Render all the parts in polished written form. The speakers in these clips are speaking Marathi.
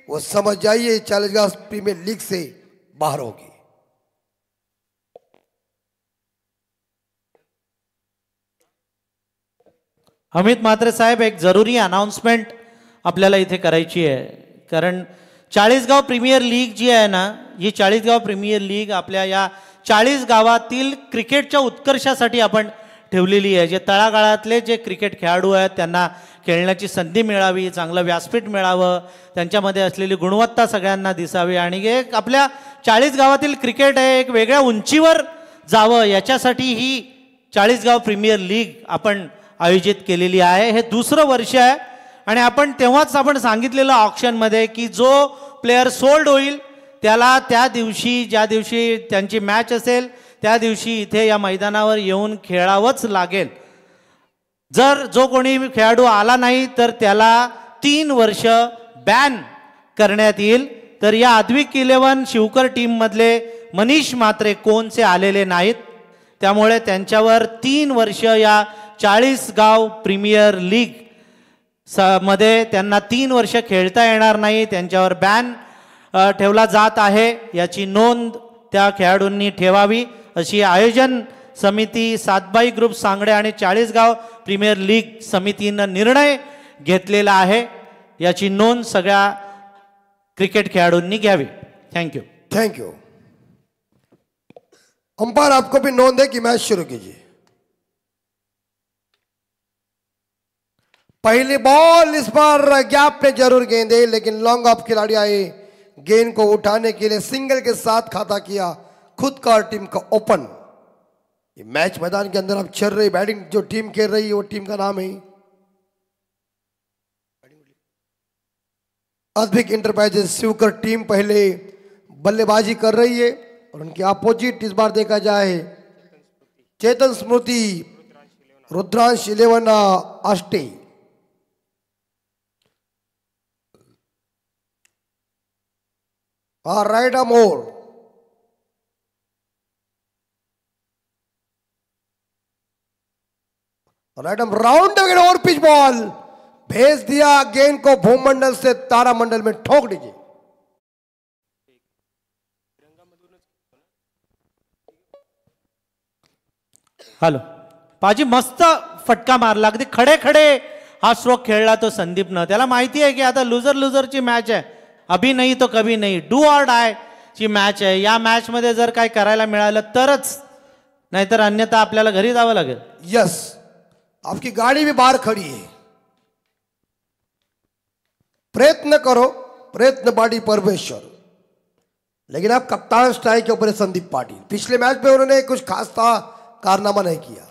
वो समझ जाइए चालीसगांव प्रीमियर लीग से बाहर होगी। अमित म्हात्रे साहेब, एक जरुरी अनाउन्समेंट आपल्याला इथे करायची आहे, कारण चाळीसगाव प्रीमियर लीग जी आहे ना, ही चाळीसगाव प्रीमियर लीग आपल्या या 40 गावातील क्रिकेटच्या उत्कर्षासाठी आपण ठेवलेली आहे। जे तळागाळातले जे क्रिकेट खेळाडू आहेत त्यांना खेळण्याची संधी मिळावी, चांगलं व्यासपीठ मिळावं, त्यांच्यामध्ये असलेली गुणवत्ता सगळ्यांना दिसावी आणि एक आपल्या 40 गावातील क्रिकेट आहे एक वेगळ्या उंचीवर जावं, याच्यासाठी ही चाळीसगाव प्रीमियर लीग आपण आयोजित केलेली आहे। हे दुसरं वर्ष आहे आणि आपण तेव्हाच आपण सांगितलेलं ऑक्शनमध्ये की जो प्लेयर सोल्ड होईल त्याला त्या दिवशी, ज्या दिवशी त्यांची मॅच असेल त्या दिवशी इथे या मैदानावर येऊन खेळावंच लागेल। जर जो कोणी खेळाडू आला नाही तर त्याला 3 वर्ष बॅन करण्यात येईल। तर या अद्विक 11 शिवकर टीम मधले मनीष म्हात्रे कोणचे आलेले नाहीत, त्यामुळे त्यांच्यावर 3 वर्ष या चाळीसगाव प्रीमियर लीग मध्ये त्यांना 3 वर्ष खेळता येणार नाही, त्यांच्यावर बॅन ठेवला जात आहे। याची नोंद त्या खेळाडूंनी ठेवावी अशी आयोजन समिती, सातबाई ग्रुप सांगडे आणि चाळीसगाव प्रीमियर लीग समितीनं निर्णय घेतलेला आहे। याची नोंद सगळ्या क्रिकेट खेळाडूंनी घ्यावी। थँक्यू। Thank you. अंपायर आपको भी नोंद है कि मैच शुरू कीजिए। पहली बॉल इस बार गैप में जरूर गेंदे, लेकिन लॉन्ग ऑफ खिलाड़ी आए गेंद को उठाने के लिए, सिंगल के साथ खाता किया खुद का और टीम का ओपन। ये मैच मैदान के अंदर अब चल रही बैटिंग जो टीम खेल रही है वो टीम का नाम है अद्विक इंटरप्राइजेस शिवकर टीम। पहले बल्लेबाजी कर रही है और उनके अपोजिट इस बार देखा जाए चेतन स्मृति रुद्रांश 11 अष्टे। राइट मोर राइट राउंड और पिच बॉल भेज दिया, गेंद को भूमंडल से तारामंडल में ठोक दीजिए। हॅलो पाजी, मस्त फटका मारला, अगदी खडे खडे हा स्ट्रोक खेळला तो संदीपनं। त्याला माहिती आहे की आता लुजर लुजरची मॅच आहे, अभी नहीं तो कभी नहीं, डू और डाय ची मॅच आहे। या मॅच मध्ये जर काय करायला मिळालं तरच, नाहीतर अन्यथा आपल्याला घरी जावं लागेल। यस, आपकी गाड़ी भी बाहर खड़ी है, प्रयत्न करो, प्रयत्न बाड़ी परमेश्वर। लेकिन अब कप्तान स्ट्राइक के ऊपर है संदीप पाटिल। पिछले मैच में उन्होंने कुछ खास कारनामा नहीं किया।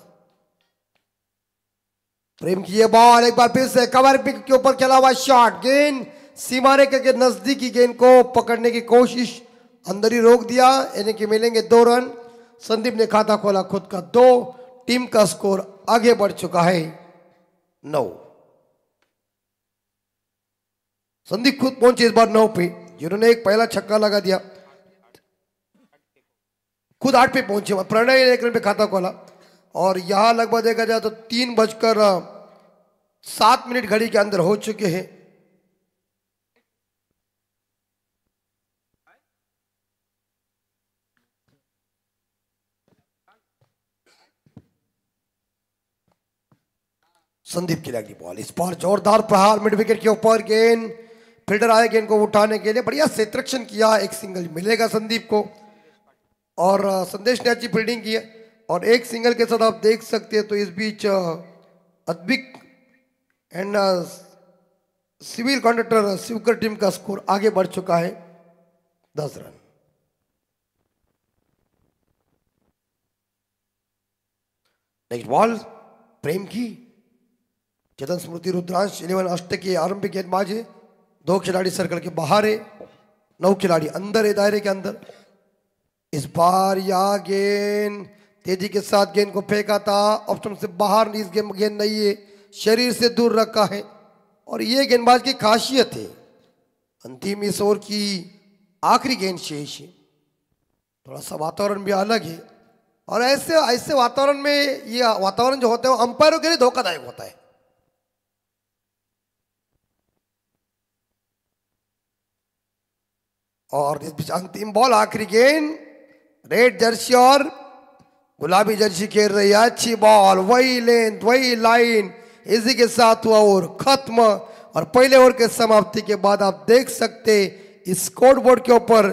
प्रेम की ये बॉल एक बार फिर से कवर पिक के ऊपर चला हुआ शॉट, गेंद सीमा रेखा के नजदीकी गेंद को पकड़ने की कोशिश, अंदर ही रोक दिया, यानी कि मिलेंगे 2 रन। संदीप ने खाता खोला खुद का 2, टीम का स्कोर आगे बढ़ चुका है 9। संदीप खुद पहुंचे इस बार 9 पे, जिन्होंने एक पहला छक्का लगा दिया, खुद 8 पे पहुंचे। प्रणय ने 1 रन पे खाता खोला और यहां लगभग देखा जाए तो 3:07 घड़ी के अंदर हो चुके हैं। संदीप की लगी बॉल, इस बार जोरदार प्रहार मिड विकेट के ऊपर, गेंद फील्डर आए गेंद को उठाने के लिए, बढ़िया क्षेत्ररक्षण किया, एक सिंगल मिलेगा संदीप को। और संदेश ने अच्छी फील्डिंग की है और एक सिंगल के साथ आप देख सकते हैं तो इस बीच Advik and civil contractor Shivkar team का स्कोर आगे बढ़ चुका है 10 रन। नेक्स्ट बॉल प्रेम की, चेतन स्मृति रुद्रांश 11 अष्टे की आरंभिक गेंदबाज है। 2 खिलाड़ी सर्कल के बाहर है, 9 खिलाड़ी अंदर है दायरे के अंदर। इस बार यह गेंद तेजी के साथ गेंद को फेंका था, ऑप्शन से बाहर इस गेंद नहीं है, शरीर से दूर रखा है और ये गेंदबाज की खासियत है। अंतिम इस ओवर की आखिरी गेंद शेष है, थोड़ा सा वातावरण भी अलग है और ऐसे वातावरण में ये वातावरण जो होता है वो अंपायरों के लिए धोखादायक होता है। और इस बीच अंतिम बॉल, आखिरी गेंद, रेड जर्सी और गुलाबी जर्सी खेल रही है। अच्छी बॉल, वही लेंथ वही लाइन, इसी के साथ हुआ ओवर खत्म। और पहले ओवर के समाप्ति के बाद आप देख सकते इस स्कोर बोर्ड के ऊपर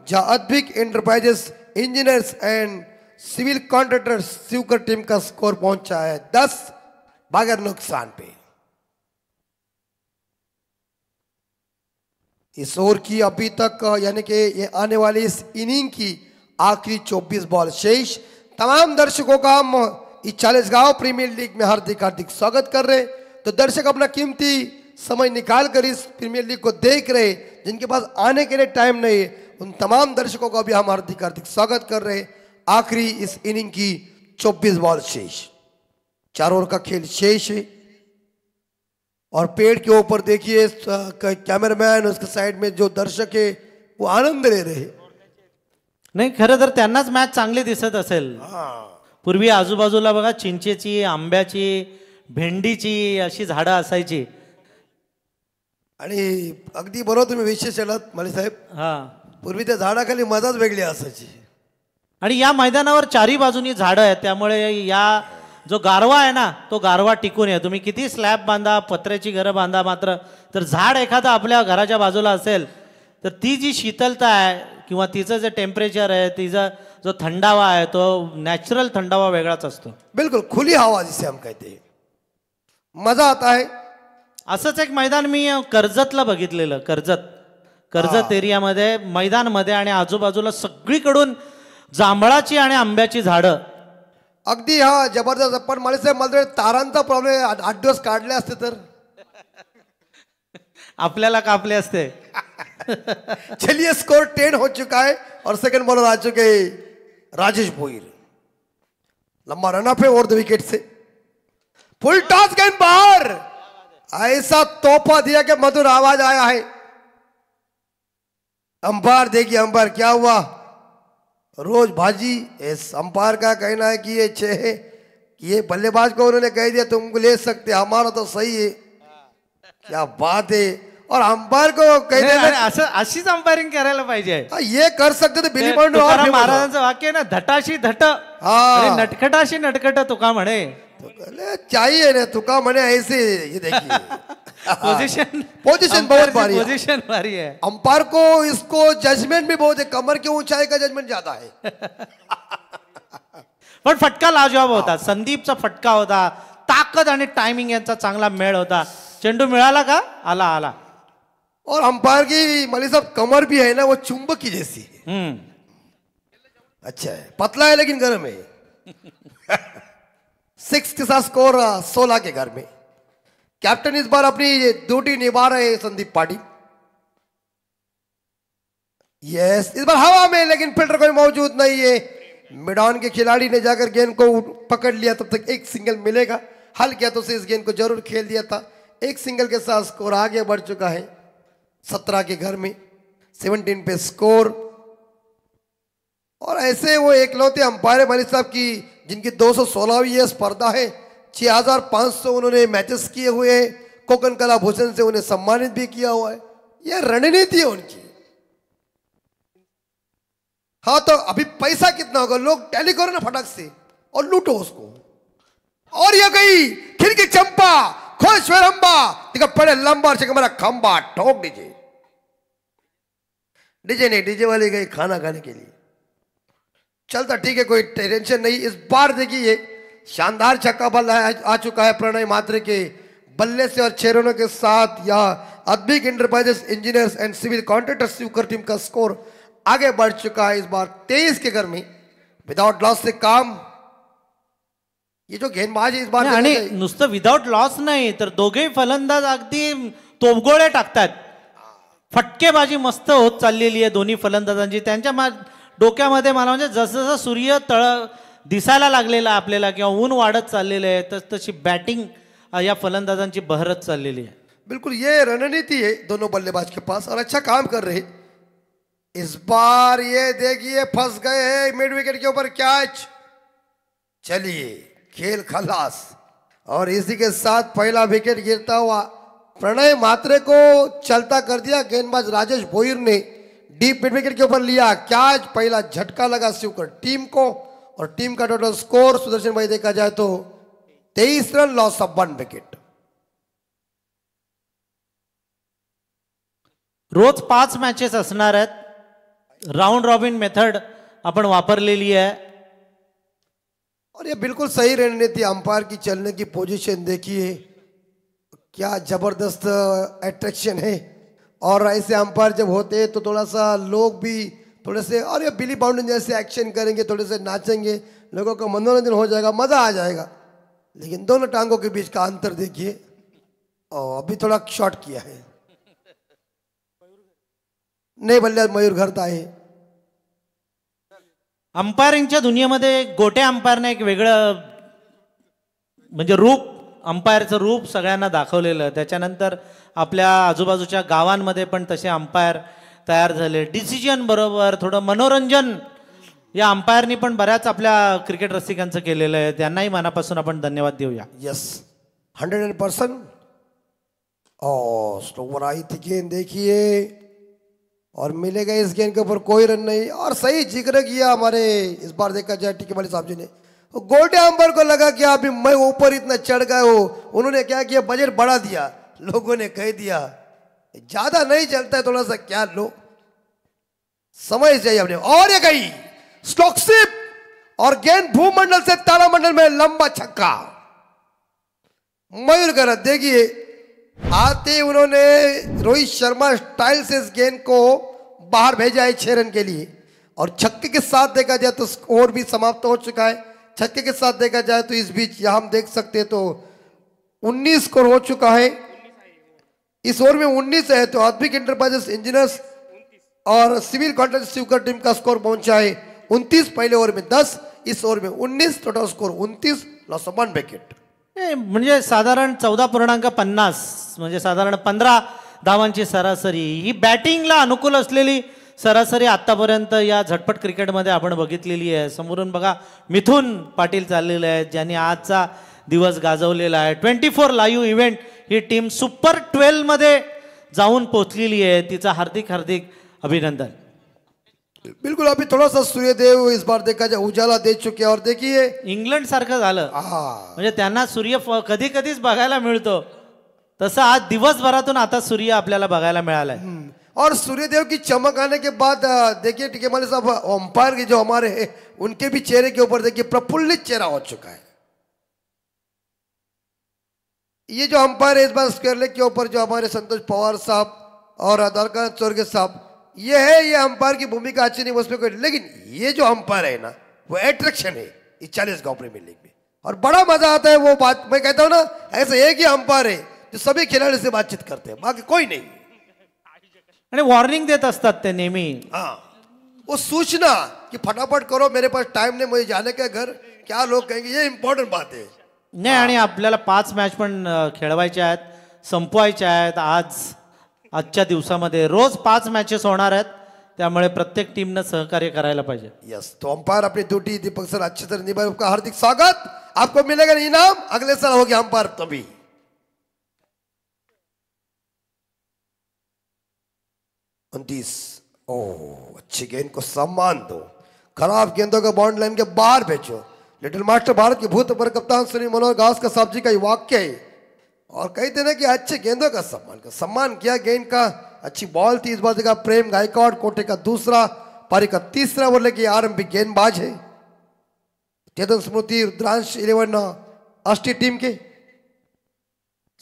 जहां Advik enterprises engineers and civil contractors Shivkar team का स्कोर पहुंचा है 10 बगैर नुकसान पे। इस ओवर की अभी तक यानी कि ये आने वाली इस इनिंग की आखिरी 24 बॉल शेष। तमाम दर्शकों का हम इस चालीसगांव प्रीमियर लीग में हार्दिक हार्दिक स्वागत कर रहे। तो दर्शक अपना कीमती समय निकाल कर इस प्रीमियर लीग को देख रहे, जिनके पास आने के लिए टाइम नहीं है, उन तमाम दर्शकों का भी हम हार्दिक हार्दिक स्वागत कर रहे। आखिरी इस इनिंग की 24 बॉल शेष, 4 ओवर का खेल शेष है। और पेड़ के ऊपर देखिए कॅमेरामॅन, उसके साइड में जो दर्शक है वो आनंद ले रहे। नाही, खरं तर त्यांनाच मॅच चांगली दिसत असेल। पूर्वी आजूबाजूला बघा चिंचेची, आंब्याची, भेंडीची अशी झाडं असायची। आणि अगदी बरोबर तुम्ही विशेष केलात माली साहेब। हा, पूर्वी त्या झाडाखाली मजाच वेगळी असायची। आणि या मैदानावर चारी बाजूनी झाडं आहेत, त्यामुळे या जो गारवा आहे ना तो गारवा टिकून आहे। तुम्ही किती स्लॅब बांधा, पत्र्याची घरं बांधा, मात्र तर झाड एखादा आपल्या घराच्या बाजूला असेल तर ती जी शीतलता आहे किंवा तिचं जे टेम्परेचर आहे, तिचा जो थंडावा आहे, तो नॅचरल थंडावा वेगळाच असतो। बिल्कुल खुली हवा जिसे हम कहते हैं, मजा आता है। असंच एक मैदान मी कर्जतला बघितलेलं। कर्जत एरियामध्ये मैदानमध्ये आणि आजूबाजूला सगळीकडून जांभळाची आणि आंब्याची झाडं। अगदी हा जबरदस्त। पण मला साहेब मला तारांचा प्रॉब्लेम 8 दिवस काढले असते तर आपल्याला कापले असते। चलिए स्कोर 10 हो चुका है और सेकंड बॉलर आ चुके राजेश भोईर। लंबा रन अप है over the wicket say, full toss गेंद बाहर। ऐसा तोहफा दिया कि मधुर आवाज आया है। अंपायर देखिए, अंपायर क्या हुआ रोज भाजी। इस अंपायर का कहना है कि ये 6 है, कि ये बल्लेबाज को उन्होंने कह दिया तुमको ले सकते, हमारा तो सही है। क्या बात है। और अंपायर को कह देना अशीच अंपायरिंग करायला पाहिजे। ये कर सकते थे बिली बंड और महाराजांचं वाक्य ना, धटाशी धट आणि नटखटाशी नटखट तुका म्हणे। तो चाहिए ना तुका म्हणे ऐसे। ये देखिए पोजीशन बहुत भारी, पोजीशन भारी है। अंपायर को इसको जजमेंट भी बहुत है, कमर की ऊंचाई का जजमेंट ज्यादा है। पण फटका लाजवाब होता, संदीपचा फटका होता, ताकद आणि टायमिंग यांचा चांगला मेळ होता। चेंडू मिळाला का? आला आला। और अंपायर की मलिक साहब कमर भी है ना, वो चुंबक की जैसी है। अच्छा है, पतला है लेकिन गर्म है। 6 के साथ स्कोर 16 के घर में। कैप्टन इस बार अपनी ड्यूटी निभा रहे हैं संदीप पाटिल। यस, इस बार हवा में, लेकिन फील्डर कोई मौजूद नहीं है। मिड ऑन के खिलाड़ी ने जाकर गेंद को पकड़ लिया, तब तक एक सिंगल मिलेगा। हल किया तो उसे इस गेंद को जरूर खेल दिया था। एक सिंगल के साथ स्कोर आगे बढ़ चुका है 17 के घर में, 17 पे स्कोर। और ऐसे वो एकलौते अंपायर मलिक साहब की जिनकी 216वीं ये स्पर्धा है, 6500 उन्होंने मैचेस किए हुए हैं। कोकण कला भूषण से उन्हें सम्मानित भी किया हुआ है। यह रणनीति है उनकी। हाँ, तो अभी पैसा कितना होगा, लोग टैली करो ना फटाक से और लूटो उसको। और ये गई खिड़की चंपा, खोश रंबा, दिखा पड़े लंबा से मेरा खंबा, ठोक दीजिए। डीजे नहीं, डीजे वाली गई खाना खाने के लिए। चलता ठीक है, कोई टेंशन नहीं। इस बार देखिए शानदार छक्का बल्ला आ चुका है प्रणय मात्रे के बल्ले से, और 6 रनों के साथ यह Advik enterprises engineers and civil contractors Shivkar team का स्कोर आगे बढ़ चुका है इस बार 23 के घर में। विदाउट लॉस से काम, ये जो गेंदबाज है इस बार आणि नुसतं विदाउट लॉस नाही तर दोघेही फलंदाज अगदी तोफगोळे टाकतात। फटकेबाजी मस्त होत चाललेली आहे दोन्ही फलंदाजांची। त्यांच्या डोक्यामध्ये मला म्हणजे जसं जसं सूर्य तळ दिसायला लागलेला आपल्याला किंवा ऊन वाढत चाललेलं आहे, तशी बॅटिंग या फलंदाजांची बहरत चाललेली आहे। बिल्कुल ये रणनीति है दोनों बल्लेबाज के पास, और अच्छा काम कर रहे। इस बार ये देखिए फंस गए हैं मिड विकेट के ऊपर कैच। चलिए खेल खलास, और इसी के साथ पहला विकेट गिरता हुआ प्रणय मात्रे को चलता कर दिया गेंदबाज राजेश भोईर ने। डीप मिड विकेट के ऊपर लिया कैच, पहला झटका लगा शिवकर टीम को, और टीम का टोटल स्कोर सुदर्शन भाई देखा जाए तो 23 रन, लॉस ऑफ 1 विकेट। रोज 5 मॅचेस असणार आहेत, राउंड रॉबिन मेथड आपण वापरलेली आहे, और ये बिल्कुल सही रणनीति। अंपायर की चलने की पोजीशन देखिए, क्या जबरदस्त अट्रैक्शन है। और ऐसे अंपायर जब होते हैं तो थोड़ा सा लोग भी थोड़े से, और ये बिली बाउंडन जैसे एक्शन करेंगे, थोड़े से नाचेंगे, लोगों का मनोरंजन हो जाएगा, मजा आ जाएगा। लेकिन दोनों टांगों के बीच का अंतर देखिए, और अभी थोड़ा शॉर्ट किया है, नहीं बल्ले मयूर घरता है। अंपायरिंगच्या दुनियेमध्ये गोट्या अंपायरने एक वेगळं म्हणजे रूप, अंपायरचं रूप सगळ्यांना दाखवलेलं। त्याच्यानंतर आपल्या आजूबाजूच्या गावांमध्ये पण तसे अंपायर तयार झाले, डिसिजन बरोबर, थोडं मनोरंजन या अंपायरनी पण बऱ्याच आपल्या क्रिकेट रसिकांचं केलेलं आहे, त्यांनाही मनापासून आपण धन्यवाद देऊया। यस 100%। और स्लोवर आई थी गेंद देखिए, और मिलेगा इस गेंद के ऊपर कोई रन नहीं, और सही जिक्र किया हमारे इस बार देखा जाए टीके वाले साहब जी ने। गोटे अंपायर को लगा कि अभी मैं ऊपर इतना चढ़ गया हो, उन्होंने क्या किया, बजट बढ़ा दिया, लोगों ने कह दिया ज्यादा नहीं चलता है, थोड़ा सा क्या लो, समझ जाइए अपने। और ये गई स्टॉक स्लिप, और गेंद भूमंडल से तारामंडल में लंबा छक्का। मयूर गरज देखिए, आते उन्होंने रोहित शर्मा स्टाइल से इस गेंद को बाहर भेजा है 6 रन के लिए, और छक्के के साथ देखा जाए तो स्कोर भी समाप्त हो चुका है। छक्के के साथ देखा जाए तो इस बीच यहां हम देख सकते हैं तो 19 स्कोर हो चुका है। इस ओवर में 19 है, तो आधुनिक इंटरप्राइजेस इंजीनियर्स और सिविल कॉन्ट्रैक्ट शिवकर टीम का स्कोर पहुंचा है 29, पहले ओवर में 10, इस ओवर में 19, total score 29, loss of 1 wicket. म्हणजे साधारण 14.50, म्हणजे साधारण 15 धावांची सरासरी, ही बॅटिंगला अनुकूल असलेली सरासरी आतापर्यंत या झटपट क्रिकेटमध्ये आपण बघितलेली आहे। समोरून बघा मिथुन पाटील चाललेले आहेत, ज्यांनी आजचा दिवस गाजवलेला आहे। 24 लाईव्ह इव्हेंट ही टीम सुपर 12 मध्ये जाऊन पोहोचलेली आहे, तिचा हार्दिक हार्दिक अभिनंदन। बिल्कुल, अभी थोड़ा सा सूर्यदेव इस बार देखा जाए उजाला दे चुके हैं, और देखिए इंग्लंड सारखं झालं, म्हणजे त्यांना सूर्य कधी कधीच बघायला मिळतो, तसं आज दिवसभरातून आता सूर्य आपल्याला बघायला मिळालाय। और सूर्यदेव की चमक आने के बाद देखिए टीके माले साहब, अंपायर के जो हमारे हैं उनके भी चेहरे के ऊपर देखिए प्रफुल्लित चेहरा हो चुका है। ये जो अंपायर है इस बार स्क्वायर लेग के ऊपर, जो हमारे संतोष पवार साहब और अदालका चौरगे साहब, ये है, ये अंपायर की भूमिका अच्छी नहीं उसमें कोई, लेकिन ये जो अंपायर है ना, वो अट्रैक्शन है इस 40 गांव प्रीमियर लीग में, और बड़ा मजा आता है। वो बात मैं कहता हूं ना, ऐसे एक ही अंपायर है जो सभी खिलाड़ी से बातचीत करते हैं, बाकी कोई नहीं। आणि वॉर्निंग देत असतात ते नेहमी। हाँ, वो सूचना कि फटाफट करो, मेरे पास टाइम नहीं, मुझे जाने का घर, क्या लोग कहेंगे, ये इंपॉर्टेंट बात है। नाही, आणि आपल्याला 5 मॅच पण खेळवायच्या आहेत, संपवायच्या आहेत। आजच्या दिवसामध्ये रोज 5 मॅचेस होणार आहेत, त्यामुळे प्रत्येक टीमनं सहकार्य करायला पाहिजे। यस, तो अंपायर अपनी ड्यूटी दीपक सर अच्छी तरह निभाए, आपका हार्दिक स्वागत। आपको मिलेगा इनाम, अगले साल होगी अंपायर तभी। अच्छी गेंद को सम्मान दो, खराब गेंदों को बाउंड लाइन के बाहर भेजो। लिटिल मास्टर भारत के भूतपूर्व कप्तान सुनील मनोहर गावस्कर साहब जी का ये वाक्य है, और कहते ना कि अच्छे गेंदों का सम्मान किया, गेंद का अच्छी बॉल थी। इस बार देखा प्रेम गायकवाड़ कोटे का दूसरा, पारी का तीसरा ओवर लेके आरंभिक गेंदबाज है। चेतन स्मृति रुद्रांश 11 अष्टी टीम के,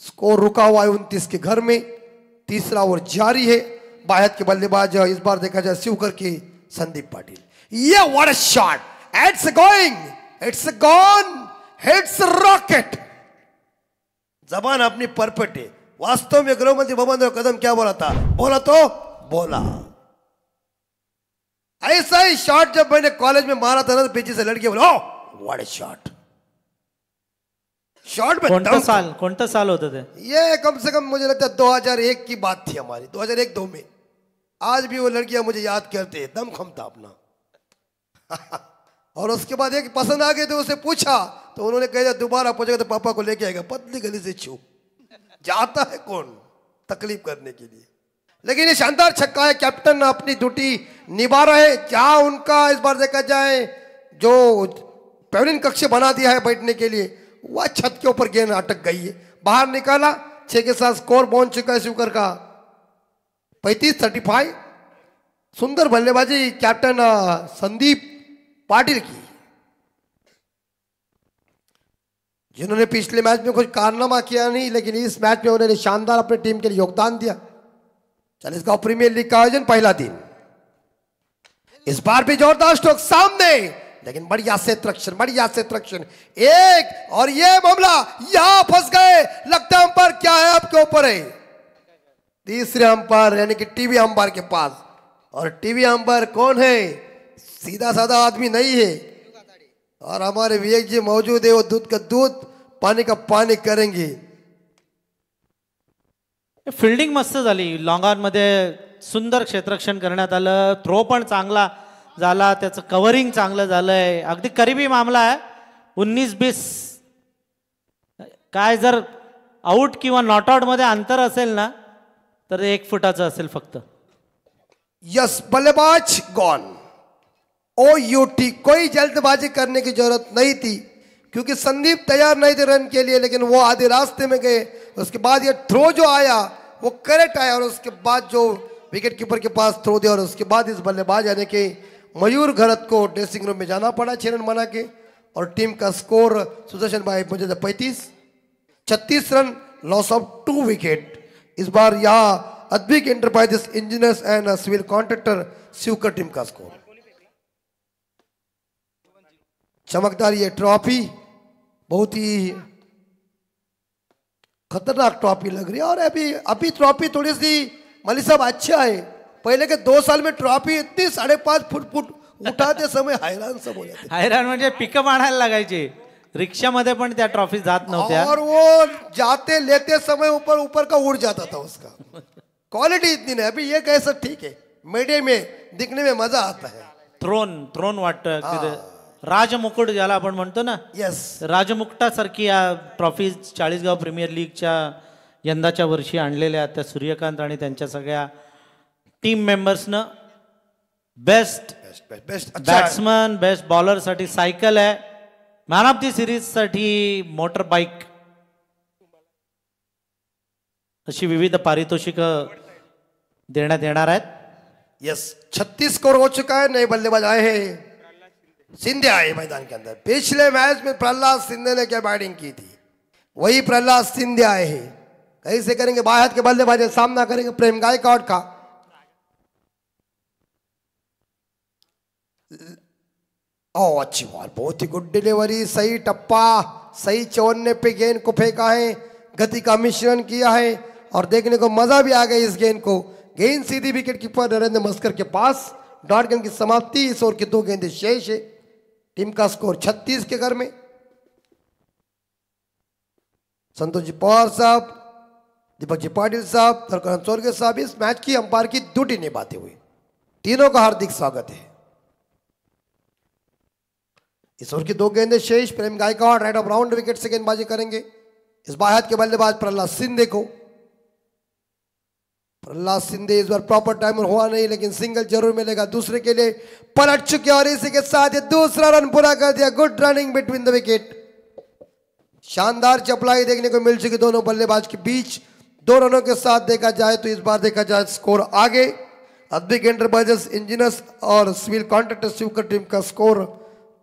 स्कोर रुका हुआ है 29 के घर में, तीसरा ओवर जारी है। बाहर के बल्लेबाज इस बार देखा जाए शिवकर की संदीप पाटिल। ये what a shot, it's going, it's gone, hits rocket. जबान अपनी परफेक्ट है। वास्तव में गृहमंत्री भूपेंद्र कदम क्या बोला था, बोला ऐसा ही शॉट जब मैंने कॉलेज में मारा था ना, तो पीछे से लड़के बोला व्हाट अ शॉट। शॉट में कोणतं साल होतं ते? ये कम से कम मुझे लगता है 2001 की बात थी हमारी, 2001-2 में। आज भी वो लड़कियां मुझे याद करते हैं, दम खम था अपना। और उसके बाद एक पसंद आ गए तो उसे पूछा, तो उन्होंने कहा दोबारा पूछेगा तो पापा को लेके आएगा। पतली गली से छू जाता है कौन तकलीफ करने के लिए, लेकिन ये शानदार छक्का है, कैप्टन अपनी ड्यूटी निभा रहे। क्या उनका इस बार देखा जाए जो पेविलियन कक्ष बना दिया है बैठने के लिए, वह छत के ऊपर गेंद अटक गई है, बाहर निकाला। 6 के साथ स्कोर पहुंच चुका है शिवकर का 35-35। सुंदर बल्लेबाजी कैप्टन संदीप पाटिल की, जिन्होंने पिछले मैच में कुछ कारनामा किया नहीं, लेकिन इस मैच में उन्होंने शानदार अपने टीम के लिए योगदान दिया। चालीसगांव प्रीमियर लीग का आयोजन पहला दिन, इस बार भी जोरदार स्ट्रोक सामने, लेकिन बढ़िया से ट्रक्शन एक, और ये मामला यहां फंस गए। लगता है अंपायर क्या है आपके ऊपर है, तीसरे अंपायर यानी कि टीवी अंपायर के पास। और टीवी अंपायर कौन है, सीधा साधा आदमी नहीं है, और हमारे विवेक जी मौजूद है, वो दूध का दूध पानी का पानी करेंगे। फिल्डिंग मस्त झाली, लॉंग ऑन मध्ये सुंदर क्षेत्ररक्षण करण्यात आलं, थ्रो पण चांगला झाला, त्याचं कव्हरिंग चांगलं झालंय, अगदी करीबी मामला आहे। 19-20 काय जर आउट किंवा नॉट आउट मध्ये अंतर असेल ना तर 1 फुटाचं असेल फक्त। यस, बल्लेबाज गॉन, OUT, कोई जल्दबाजी करने की जरूरत नहीं थी क्योंकि संदीप तैयार नहीं थे रन के लिए, लेकिन वो आधे रास्ते में गए। उसके बाद ये थ्रो जो आया वो करेक्ट आया, और उसके बाद जो विकेट कीपर के पास थ्रो दिया, और उसके बाद इस बल्लेबाज यानी कि मयूर घरत को ड्रेसिंग रूम में जाना पड़ा 6 रन बना के, और टीम का स्कोर सुदर्शन भाई मुझे 35-36 रन, लॉस ऑफ 2 विकेट। इस बार यहाँ Advik enterprises engineers and civil contractor Shivkar team का स्कोर। चमकदार ये ट्रॉफी, बहुत ही खतरनाक ट्रॉफी लग रही है, और अभी ट्रॉफी थोड़ी सी मलिक साहब अच्छा है। पहले के 2 साल में ट्रॉफी इतनी 5.5 फुट उठाते समय हैरान सब हो जाते, हैरान म्हणजे पिकअप आणायला लागायचे, रिक्षामध्ये पण त्या ट्रॉफी जात नव्हत्या, और वो जाते लेते समय ऊपर का उड़ जाता था उसका। क्वालिटी इतनी नहीं, अभी ये कैसा ठीक है, मीडियम में दिखने में मजा आता है। थ्रोन वाटतं, राजमुकुट ज्याला आपण म्हणतो ना, यस, राजमुकुटासारखी या ट्रॉफी चाळीसगाव प्रीमियर लीगच्या यंदाच्या वर्षी आणलेल्या त्या सूर्यकांत आणि त्यांच्या सगळ्या टीम मेंबर्सनं बेस्ट बॅट्समन, बेस्ट बॉलर साठी सायकल आहे, मॅन ऑफ द सिरीज साठी मोटर बाईक, अशी विविध पारितोषिक देण्यात येणार आहेत। यस, 36 स्कोर हो चुका है, नए बल्लेबाज आए हैं, सिंधे आए मैदान के अंदर। पिछले मैच में प्रहलाद सिंधे ने क्या बैटिंग की थी, वही प्रहलाद सिंधे आए हैं। कैसे करेंगे, बाएं हाथ के बल्लेबाज सामना करेंगे प्रेम गायकवाड़ का। ओ अच्छी बॉल, बहुत ही गुड डिलीवरी, सही टप्पा, सही चौने पे गेंद को फेंका है, गति का मिश्रण किया है, और देखने को मजा भी आ गई इस गेंद को। गेंद सीधी विकेट कीपर नरेंद्र मस्कर के पास, डॉट गेंद की समाप्ति। इस ओवर की 2 गेंदें शेष है, टीम का स्कोर 36 के घर में। संतोष जी पवार साहब, दीपक जी पाटिल साहब, तरकरम स्वर्गीय साहब इस मैच की अंपायर की ड्यूटी निभाते हुए, तीनों का हार्दिक स्वागत है। इस ओवर की 2 गेंदें शेष, Prem Gaikwad right off round wicket से गेंदबाजी करेंगे इस बाएं हाथ के बल्लेबाज प्रहलाद सिंधे को। प्रहलाद सिंधे इस बार प्रॉपर टाइमर हुआ नहीं, लेकिन सिंगल जरूर मिलेगा दूसरे के लिए, पलट चुके, और इसी के साथ ये दूसरा रन पूरा कर दिया। Good running between the wicket, शानदार चपलाई देखने को मिल चुकी दोनों बल्लेबाज के बीच। 2 रनों के साथ देखा जाए तो इस बार देखा जाए स्कोर आगे, अद्विक एंटरप्राइजेस इंजीनियर्स और सिविल कॉन्ट्रैक्टर शिवकर टीम का स्कोर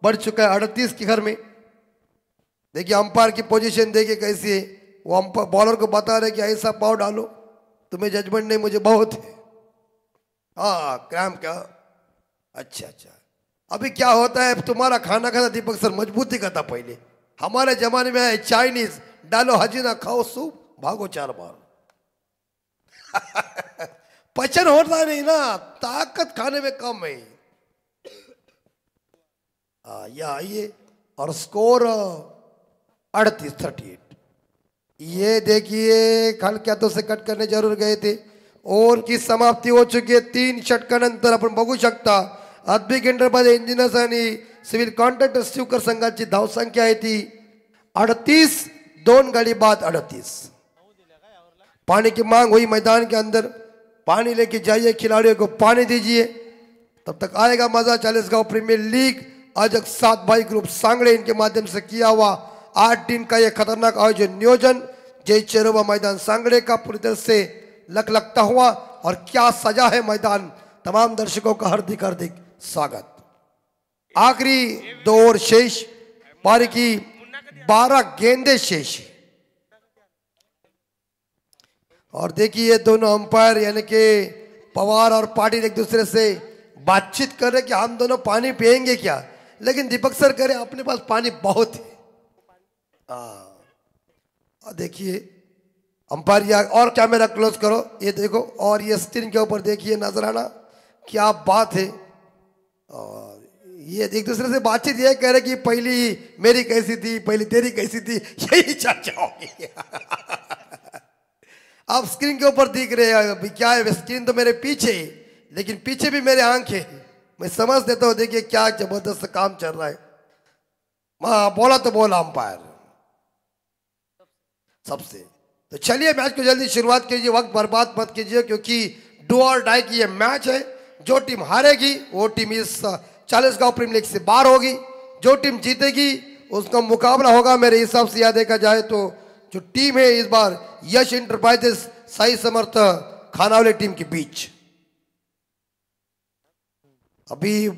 बढ़ चुका है 38 के घर में। देखिए अंपायर की पोजीशन देखिए कैसी है, वो अंपायर बॉलर को बता रहे कि ऐसा पाव डालो, तुम्हें जजमेंट नहीं मुझे बहुत है। हाँ क्रैम्प क्या, अच्छा। अभी क्या होता है, तुम्हारा खाना खाता दीपक सर मजबूती का था पहले, हमारे जमाने में है चाइनीज, डालो हजीना खाओ सूप, भागो 4 बार। पचन होता नहीं ना, ताकत खाने में कम है। ये आइए, और स्कोर 38-38। ये देखिए हलक्यातों से कट करने जरूर गए थे, ओव्हर की समाप्ती हो चुकी है। 3 षटकानंतर आपण बघू शकता अद्विक एंटरप्राइज इंजिनियर्स आणि सिव्हिल कॉन्ट्रॅक्टर शिवकर संघाची धावसंख्या आहे ती 38, 2 गडी बाद 38। पानी की मांग हुई मैदान के अंदर, पानी लेके जाइए, खिलाड़ियों को पानी दीजिए, तब तक आएगा मजा। चालीसगांव प्रीमियर लीग आयोजक 7 भाई ग्रुप सांगड़े इनके माध्यम से किया हुआ 8 दिन का यह खतरनाक आयोजन नियोजन जय चेरोबा मैदान सांगड़े का पूरी तरह से लखलखता हुआ, और क्या सजा है मैदान। तमाम दर्शकों का हार्दिक हार्दिक स्वागत। आखिरी 2 ओवर शेष, पारी की 12 गेंदें शेष, और देखिए ये दोनों अंपायर यानी कि पवार और पाटिल एक दूसरे से बातचीत कर रहे कि हम दोनों पानी पिएंगे क्या, लेकिन दीपक सर कह रहे अपने पास पानी बहुत है। देखिए अंपायर, और कैमरा क्लोज करो, ये देखो, और ये स्क्रीन के ऊपर देखिए नजराना, क्या बात है। और ये एक दूसरे से बातचीत ये कह रहे कि पहली मेरी कैसी थी, पहली तेरी कैसी थी, यही चर्चा होगी। आप स्क्रीन के ऊपर दिख रहे हैं, अभी क्या है, स्क्रीन तो मेरे पीछे, लेकिन पीछे भी मेरे आंखें, मैं समझ देता हूँ। देखिए क्या जबरदस्त काम चल रहा है। बोला तो बोला अंपायर सबसे। तो चलिए मैच को जल्दी शुरुआत कीजिए, वक्त बर्बाद मत कीजिए, क्योंकि डू और डाई की ये मैच है। जो टीम हारेगी वो टीम इस चालीसगांव प्रीमियर लीग से बाहर होगी, जो टीम जीतेगी उसका मुकाबला होगा मेरे हिसाब से यह देखा जाए तो जो टीम है इस बार यश इंटरप्राइजेस साई समर्थ खानावले टीम के बीच। अभी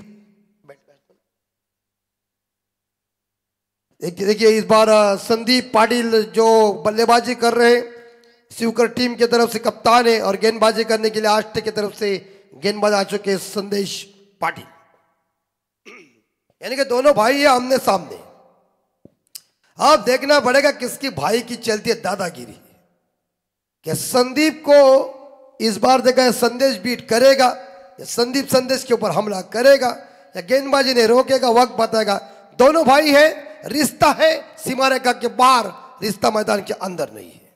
देखिए इस बार संदीप पाटिल जो बल्लेबाजी कर रहे हैं, शिवकर टीम की तरफ से कप्तान है, और गेंदबाजी करने के लिए आष्टे की तरफ से गेंदबाज आ चुके संदेश पाटिल, यानी कि दोनों भाई है आमने सामने। अब देखना पड़ेगा किसकी भाई की चलती है दादागिरी। क्या संदीप को इस बार देखा है संदेश बीट करेगा, या संदीप संदेश के ऊपर हमला करेगा, या गेंदबाजी ने रोकेगा, वक्त बताएगा। दोनों भाई है, रिश्ता है सीमा रेखा के बाहर, रिश्ता मैदान के अंदर नहीं है।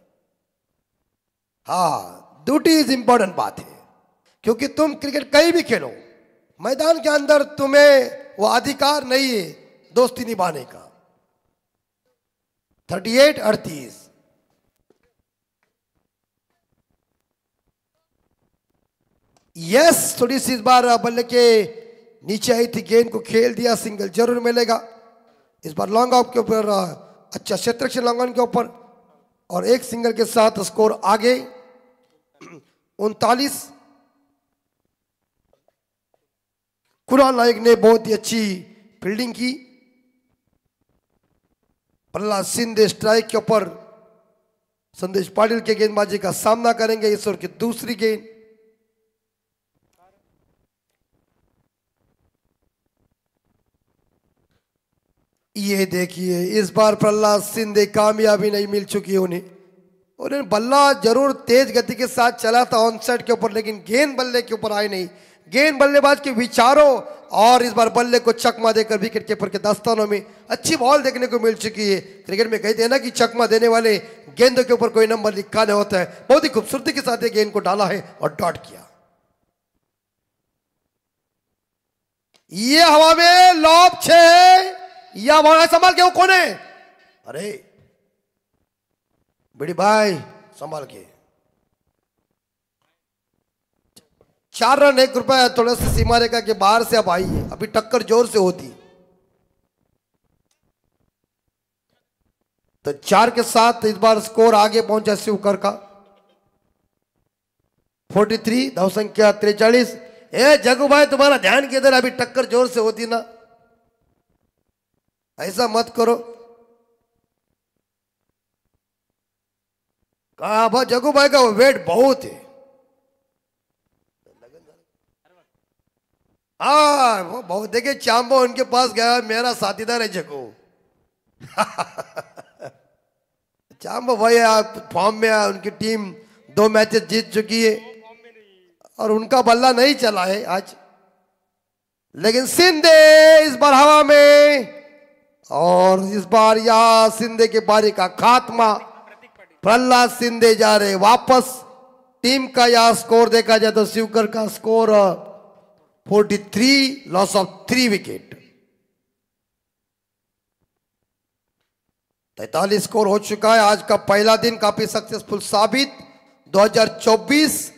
हाँ, ड्यूटी इज इंपॉर्टेंट बात है, क्योंककि तुम क्रिकेट कहीं भी खेलो, मैदान के अंदर तुम्हें वो अधिकार नहीं है दोस्ती निभाने का। 38-38 यस, थोड़ी सी इस बार बल्ले के नीचे आई थी, गेंद को खेल दिया, सिंगल जरूर मिलेगा। इस बार लॉन्ग ऑफ के ऊपर अच्छा क्षेत्ररक्षण लॉन्ग ऑन के ऊपर, और एक सिंगल के साथ स्कोर आगे 39। कुणाल नायक ने बहुत ही अच्छी फील्डिंग की। प्रहलाद सिंधे स्ट्राइक के ऊपर संदेश पाटिल के गेंदबाजी का सामना करेंगे। इस ओवर की दूसरी गेंद, ये देखिए इस बार प्रहलाद सिंधे कामयाबी नहीं मिल चुकी है उन्हें बल्ला जरूर तेज गति के साथ चला था ऑन साइड के ऊपर, लेकिन गेंद बल्ले के ऊपर आई नहीं। गेंद बल्लेबाज के विचारों और इस बार बल्ले को चकमा देकर विकेट कीपर के दस्तानों में अच्छी बॉल देखने को मिल चुकी है। क्रिकेट में कहते हैं ना कि चकमा देने वाले गेंदों के ऊपर कोई नंबर लिखा नहीं होता है। बहुत ही खूबसूरती के साथ ये गेंद को डाला है और डॉट किया। ये हवा में लॉब 6 या वहां संभाल के, वो कौन है? अरे बड़ी भाई संभाल के, 4 रन 1 रुपया, थोड़ा सा सीमा रेखा के बाहर से अब आई है, अभी टक्कर जोर से होती तो 4 के साथ इस बार स्कोर आगे पहुंचा शिवकर का 43, धाव संख्या 43। ए जगू भाई तुम्हारा ध्यान किधर, अभी टक्कर जोर से होती ना, ऐसा मत करो। कहा जगू भाई का वेट बहुत है। हाँ वो बहुत, देखिए चांबो उनके पास गया, मेरा साथीदार है जगू। चांबो भाई आप फॉर्म में है, उनकी टीम 2 मैचेस जीत चुकी है और उनका बल्ला नहीं चला है आज। लेकिन सिंधे इस बार हवा में, और इस बार यहां सिंधे के बारी का खात्मा। प्रहलाद सिंधे जा रहे वापस। टीम का यहां स्कोर देखा जाए तो शिवकर का score 43, loss of 3 wicket. 43 score हो चुका है। आज का पहला दिन काफी सक्सेसफुल साबित। 2024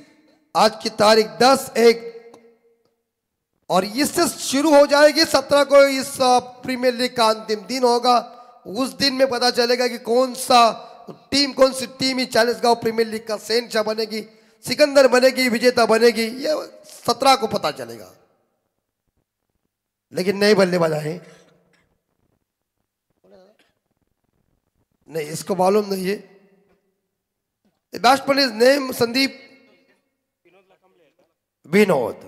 आज की तारीख 10/1 और इससे शुरू हो जाएगी 17 को इस प्रीमियर लीग का अंतिम दिन होगा। उस दिन में पता चलेगा कि कौन सी टीम ही चालीसगांव प्रीमियर लीग का शहंशाह बनेगी, सिकंदर बनेगी, विजेता बनेगी, ये 17 को पता चलेगा। लेकिन नए बल्लेबाज आए नहीं, इसको मालूम नहीं है। बैट्समैन इज नेम संदीप विनोद।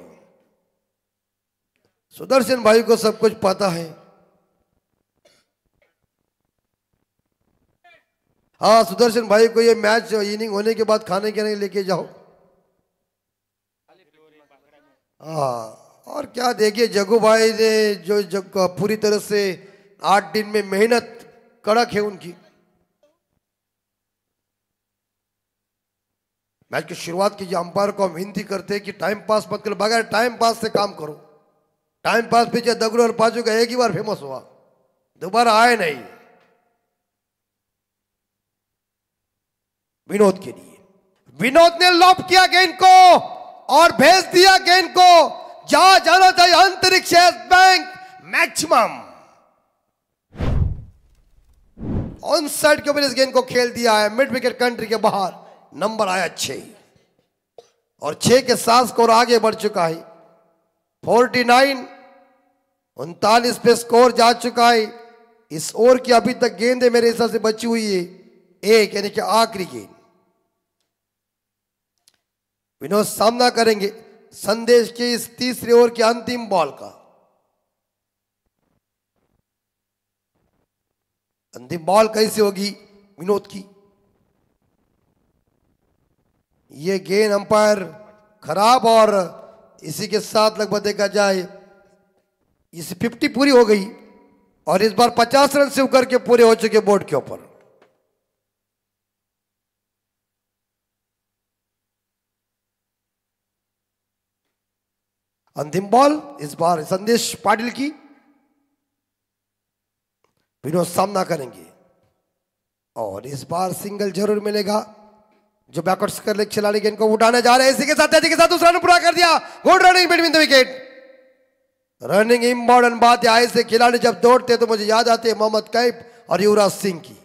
सुदर्शन भाई को सब कुछ पता है। हाँ, सुदर्शन भाई को ये मैच इनिंग होने के बाद खाने के लिए लेके जाओ। हाँ, और क्या देखिए, जग्गू भाई ने जो पूरी तरह से 8 दिन में मेहनत कड़क है उनकी। मैच की शुरुआत कीजिए। अंपायर को हम विनती करते हैं कि टाइम पास मत करो, बगैर टाइम पास से काम करो। टाइम पास पीछे दगड़ू और पाजू का एक ही बार फेमस हुआ, दोबारा आए नहीं। विनोद के लिए, विनोद ने लॉब किया गेंद को और भेज दिया गेंद को जहां जाना चाहिए, अंतरिक्ष बैंक मैक्सिमम। ऑन साइड के ऊपर इस गेंद को खेल दिया है, मिड विकेट कंट्री के बाहर। नंबर आया 6 और 6 के साथ स्कोर आगे बढ़ चुका है। 49 पे स्कोर जा चुका है। इस ओवर की अभी तक गेंदें मेरे हिसाब से बची हुई है एक, यानी कि आखिरी गेंद। विनोद सामना करेंगे संदेश के इस तीसरे ओवर की अंतिम बॉल का। अंतिम बॉल कैसी होगी विनोद की? ये गेंद अंपायर खराब, और इसी के साथ लगभग देखा जाए इस 50 पूरी हो गई और इस बार 50 रन से उकर के पूरे हो चुके बोर्ड के ऊपर। अंतिम बॉल इस बार संदेश पाटिल की। विनोद सामना करेंगे और इस बार सिंगल जरूर मिलेगा। जो बैकवर्ड कर खिलाड़ी गेंद को उठाने जा रहे हैं, इसी के साथ तेजी के साथ दूसरा रन पूरा कर दिया। Good running between the wicket. Running important बात है। ऐसे खिलाड़ी जब दौड़ते तो मुझे याद आते हैं मोहम्मद कैफ और युवराज सिंह की।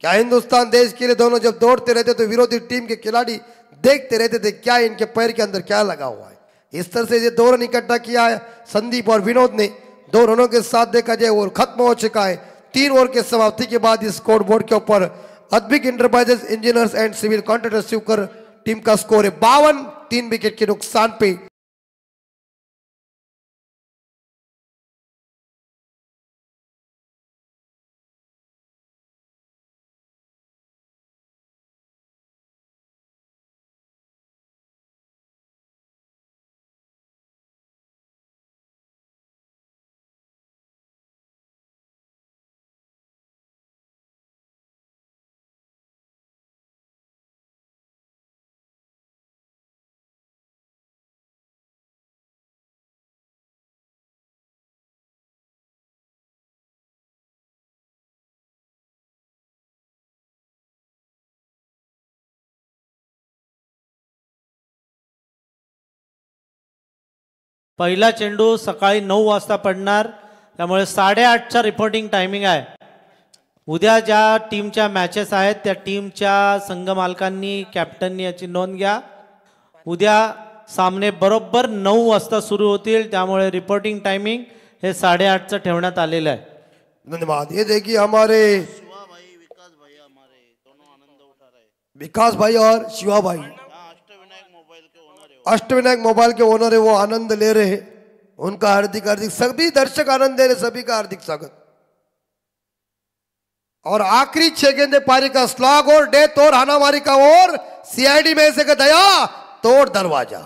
क्या हिंदुस्तान देश के लिए दोनों जब दौड़ते रहते तो विरोधी टीम के खिलाड़ी देखते रहते थे क्या इनके पैर के अंदर क्या लगा हुआ है। इस तरह से ये 2 रन इकट्ठा किया है संदीप और विनोद ने। 2 रनों के साथ देखा जाए ओवर खत्म हो चुका है। 3 ओवर के समाप्ति के बाद इस स्कोर बोर्ड के ऊपर Advik enterprises engineers and civil contractors Shivkar team का स्कोर है 52, 3 विकेट के नुकसान पे। पहिला चेंडू सकाळी 9 वाजता पडणार, त्यामुळे 8:30चा रिपोर्टिंग टायमिंग आहे। उद्या ज्या टीमच्या मॅचेस आहेत त्या टीमच्या संघ मालकांनी कॅप्टननी याची नोंद घ्या। उद्या सामने बरोबर 9 वाजता सुरू होतील, त्यामुळे रिपोर्टिंग टायमिंग हे 8:30चं ठेवण्यात आलेलं आहे। धन्यवाद। ये देखिए हमारे विकास भाई और शिवा भाई अष्टविनायक मोबाइल के ओनर है, वो आनंद ले रहे हैं। उनका हार्दिक हार्दिक, सभी दर्शक आनंद ले रहे, सभी का हार्दिक स्वागत। और आखिरी 6 गेंदे पारी का स्लॉग और डेथ और हानामारी का और सीआईडी में से दया तोड़ दरवाजा,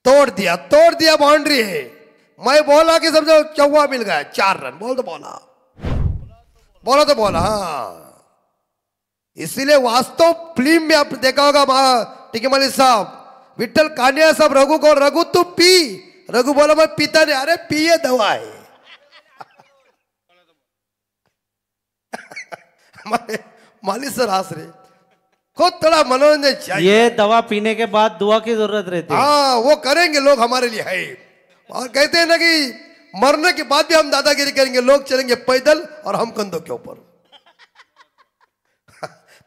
तोड़ दिया बाउंड्री है। मैं बोला कि समझो चौवा मिल गया, 4 रन। बोल तो बोला हाँ। इसीलिए वास्तव फिल्म में आप देखा होगा टिकमली साहब, विठल कानिया साहब रघु को, रघु तू पी, रघु बोला मैं पीता नहीं। अरे पिए दवा है। माली सर हंस रहे। खुद थोड़ा मनोरंजन चाहिए। ये दवा पीने के बाद दुआ की जरूरत रहती है। हाँ, वो करेंगे लोग हमारे लिए है। और कहते हैं ना कि मरने के बाद भी हम दादागिरी करेंगे, लोग चलेंगे पैदल और हम कंधों के ऊपर।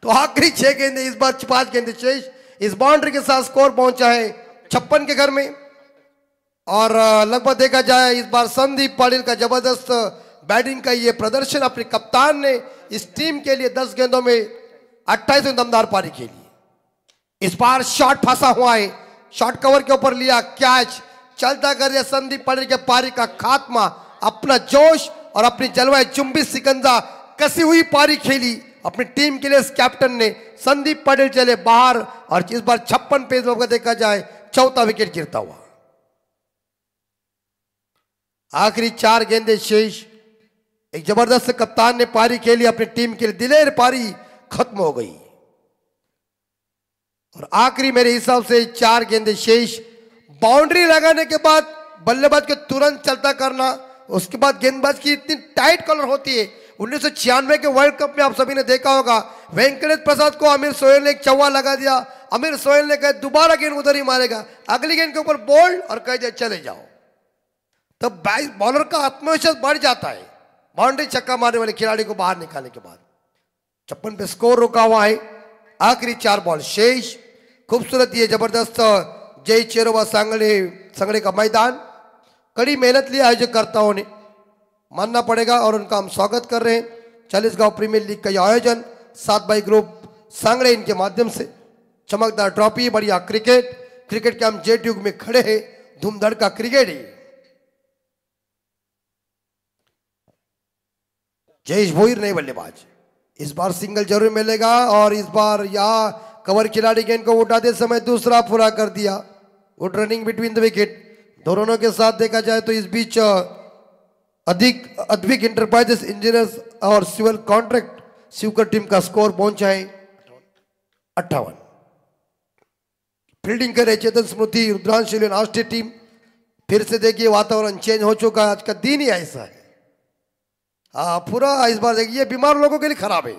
तो आखिरी 6 गेंदे, इस बार 5 गेंदे शेष। इस बाउंड्री के साथ स्कोर पहुंचा है 56 के घर में। और लगभग देखा जाए इस बार संदीप पाटिल का जबरदस्त बैटिंग का ये प्रदर्शन, अपने कप्तान ने इस टीम के लिए 10 गेंदों में 28 दमदार पारी खेली। इस बार शॉट फंसा हुआ है, शॉट कवर के ऊपर लिया, कैच चलता कर दिया संदीप पाटिल के पारी का खात्मा। अपना जोश और अपनी जलवायु चुंबी सिकंजा कसी हुई पारी खेली अपनी टीम के लिए। इस कैप्टन ने संदीप पाटिल चले बाहर और इस बार 56 पेज में देखा जाए चौथा विकेट गिरता हुआ। आखिरी 4 गेंदे शेष। एक जबरदस्त कप्तान ने पारी खेली अपनी टीम के लिए, दिलेर पारी खत्म हो गई। और आखिरी मेरे हिसाब से 4 गेंदे शेष। बाउंड्री लगाने के बाद बल्लेबाज के तुरंत चलता करना, उसके बाद गेंदबाज की इतनी टाइट कॉलर होती है। 1996 के वर्ल्ड कप में आप सभी ने देखा होगा, वेंकटेश प्रसाद को आमिर सोहेल ने एक चौवा लगा दिया। आमिर सोहेल ने कहा दोबारा गेंद उधर ही मारेगा, अगली गेंद के ऊपर बोल्ड और कह दिया चले जाओ। तब बॉलर का आत्मविश्वास बढ़ जाता है बाउंड्री छक्का मारने वाले खिलाड़ी को बाहर निकालने के बाद। 56 पे स्कोर रुका हुआ है, आखिरी 4 बॉल शेष। खूबसूरत ये जबरदस्त जय चेरोबा सांगड़े का मैदान, कड़ी मेहनत लिए आयोजकर्ताओं ने, मानना पड़ेगा और उनका हम स्वागत कर रहे हैं। 40 गांव प्रीमियर लीग का यह आयोजन 7 बाई ग्रुप सांगड़े इनके माध्यम से। चमकदार ट्रॉफी, बढ़िया क्रिकेट के हम जेट युग में खड़े हैं, धूमधड़ का क्रिकेट है। जयेश भोईर नए बल्लेबाज, इस बार सिंगल जरूर मिलेगा। और इस बार यह कवर खिलाड़ी गेंद को उठाते समय दूसरा पूरा कर दिया। Good running between the wicket दोनों के साथ देखा जाए तो इस बीच अद्विक इंटरप्राइजेस इंजीनियर्स और सिविल कॉन्ट्रैक्ट शिवकर टीम का स्कोर पहुंचा है 58। फील्डिंग करे चेतन स्मृति रुद्रांश राष्ट्रीय टीम। फिर से देखिए वातावरण चेंज हो चुका है, आज का दिन ही ऐसा है। पूरा इस बार देखिए बीमार लोगों के लिए खराब है।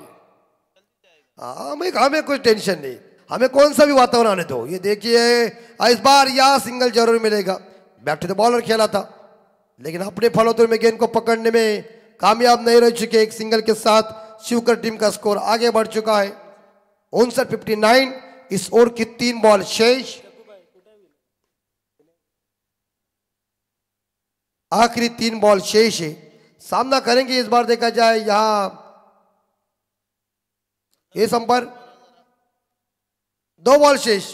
हमें कुछ टेंशन नहीं, हमें कौन सा भी वातावरण आने दो। ये देखिए इस बार यह सिंगल जरूर मिलेगा। बैक टू द बॉलर खेला था, लेकिन अपने फलों में गेंद को पकड़ने में कामयाब नहीं रह चुके। एक सिंगल के साथ शिवकर टीम का स्कोर आगे बढ़ चुका है 59-59। इस ओवर की 3 बॉल शेष। आखिरी 3 बॉल शेष है। सामना करेंगे इस बार देखा जाए यहां ये संपर्क 2 बॉल शेष।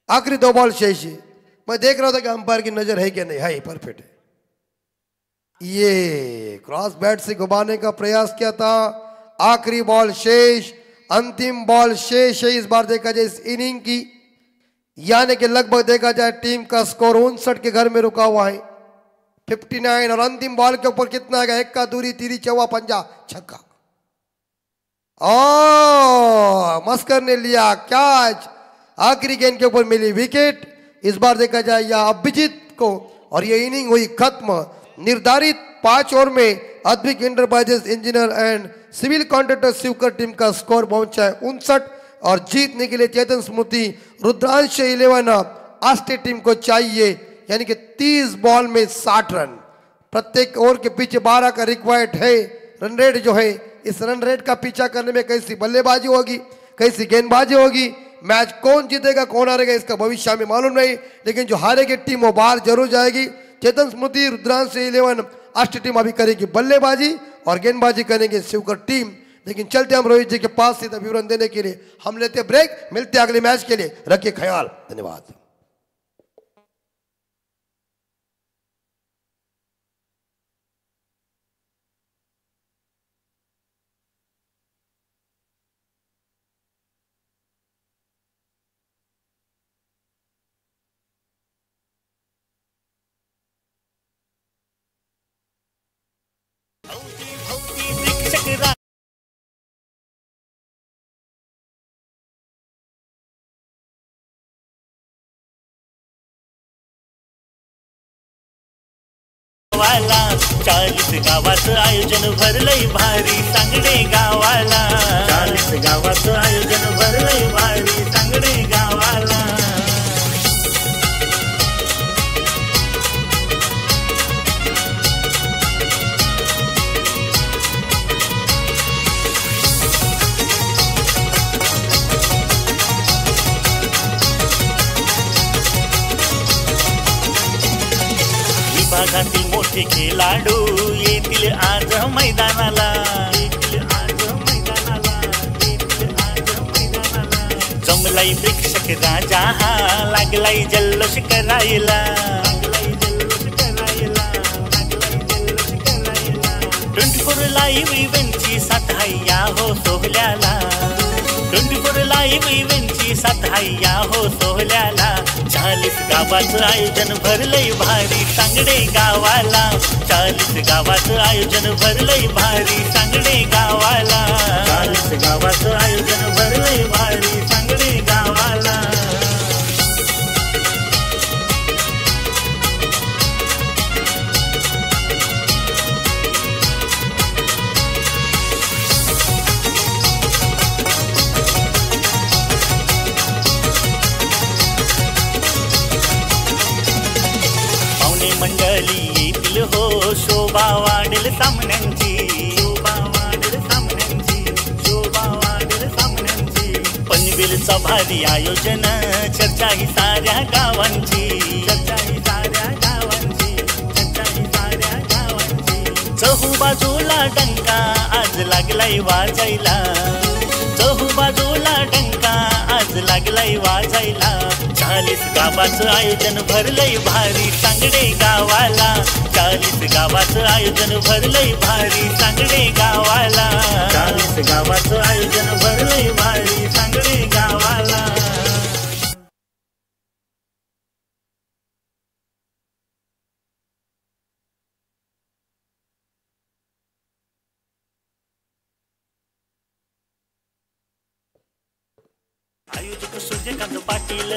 आखिरी 2 बॉल शेष है। मैं देख रहा था कि अंपायर की नजर है कि नहीं, है, परफेक्ट है। ये क्रॉस बैट से घुमाने का प्रयास किया था। आखिरी बॉल शेष, अंतिम बॉल शेष है इस बार देखा जाए इस इनिंग की। यानी कि लगभग देखा जाए टीम का स्कोर 59 के घर में रुका हुआ है 59। और अंतिम बॉल के ऊपर कितना आएगा, 1 का दूरी, 3 चौवा, 5 छक्का। मस्कर ने लिया कैच, आखिरी गेंद के ऊपर मिली विकेट। इस बार देखा जाए या अभिजीत को, और ये इनिंग हुई खत्म। निर्धारित 5 ओवर में Advik enterprises engineer and civil contractor Shivkar team का स्कोर पहुंचा है 59। और जीतने के लिए चेतन स्मृति रुद्रांश 11 आस्टे टीम को चाहिए, यानी कि 30 बॉल में 60 रन। प्रत्येक ओवर के पीछे 12 का रिक्वायर्ड है रन रेट जो है। इस रन रेट का पीछा करने में कैसी बल्लेबाजी होगी, कैसी गेंदबाजी होगी, मैच कौन जीतेगा कौन हारेगा इसका भविष्य में मालूम नहीं। लेकिन जो हारेगी टीम वो बाहर जरूर जाएगी। चेतन स्मृति रुद्रांश 11 आस्टे टीम अभी करेगी बल्लेबाजी और गेंदबाजी करेंगे शिवकर टीम। लेकिन चलते हम रोहित जी के पास सीधा विवरण देने के लिए। हम लेते ब्रेक, मिलते अगले मैच के लिए, रखिए ख्याल, धन्यवाद। वाला 40 गावाचं आयोजन भरलंय भारी सांगडे गावाला. 40 गावाचं आयोजन भरलंय भारी सांगडे गावाला. विभागातील मोठे खेळाडू येतील आज मैदानाला. जमलाई प्रेक्षक राजा हा लागलाई जल्लोष करायला. 24 लाईव्ह इव्हेंटची साथ हैया हो सोहल्याला. 24 लाईव्ह इव्हेंटची साथ हैया हो सोहल्याला. 40 गावाचं आयोजन भरलंय भारी सांगडे गावाला. 40 गावाचं आयोजन भरलंय भारी सांगडे गावाला. 40 गावाचं आयोजन भरलंय भारी सांगडे गावाला. मंडळी येतील हो शोभा वाढेल सामन्यांची. शोभा वाढेल सामन्यांची. शोभा वाढेल सामन्यांची. पनवेलचा भारी आयोजन चर्चा ही साऱ्या गावांची. चर्चा ही साऱ्या गावांची. चर्चा ही साऱ्या गावांची. चहू बाजूला डंका आज लागलाय वाजायला. चहू बाजूला डंका आज लागलाय वाजायला. 40 गावाचं आयोजन भरलंय भारी सांगडे गावाला. 40 गावाचं आयोजन भरलंय भारी सांगडे गावाला. 40 गावाचं आयोजन भरलंय भारी सांगडे गावाला. आयोजक सूर्यकांत पाटील.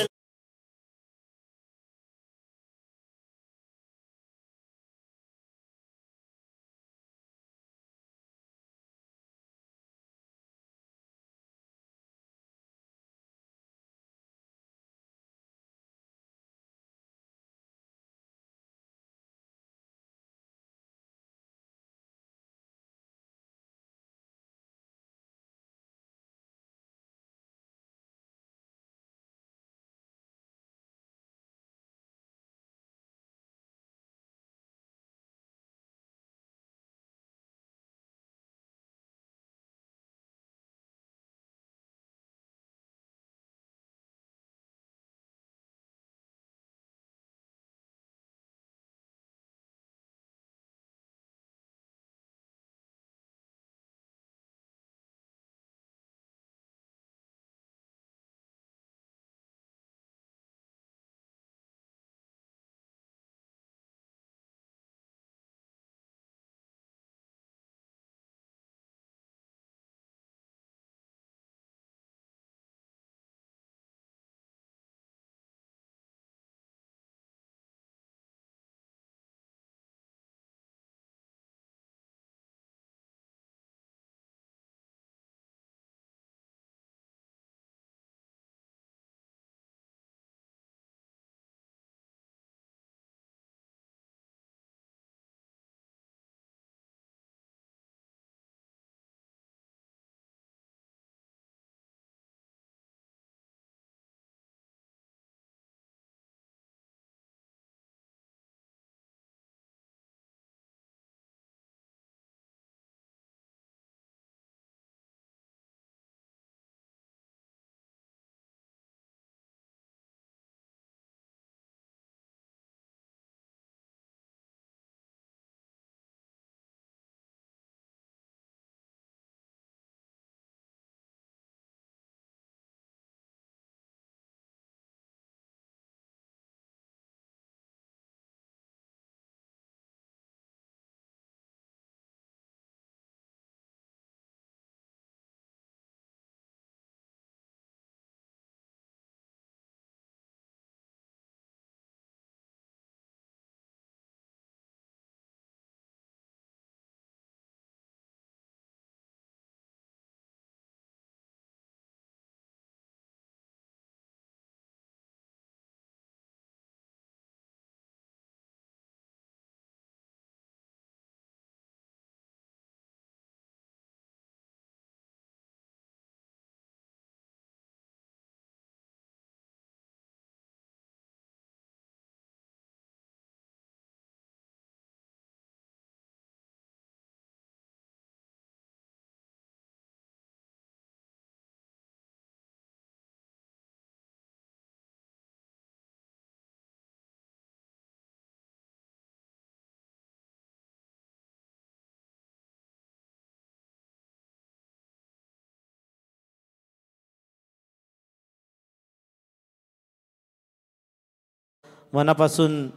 मनापासून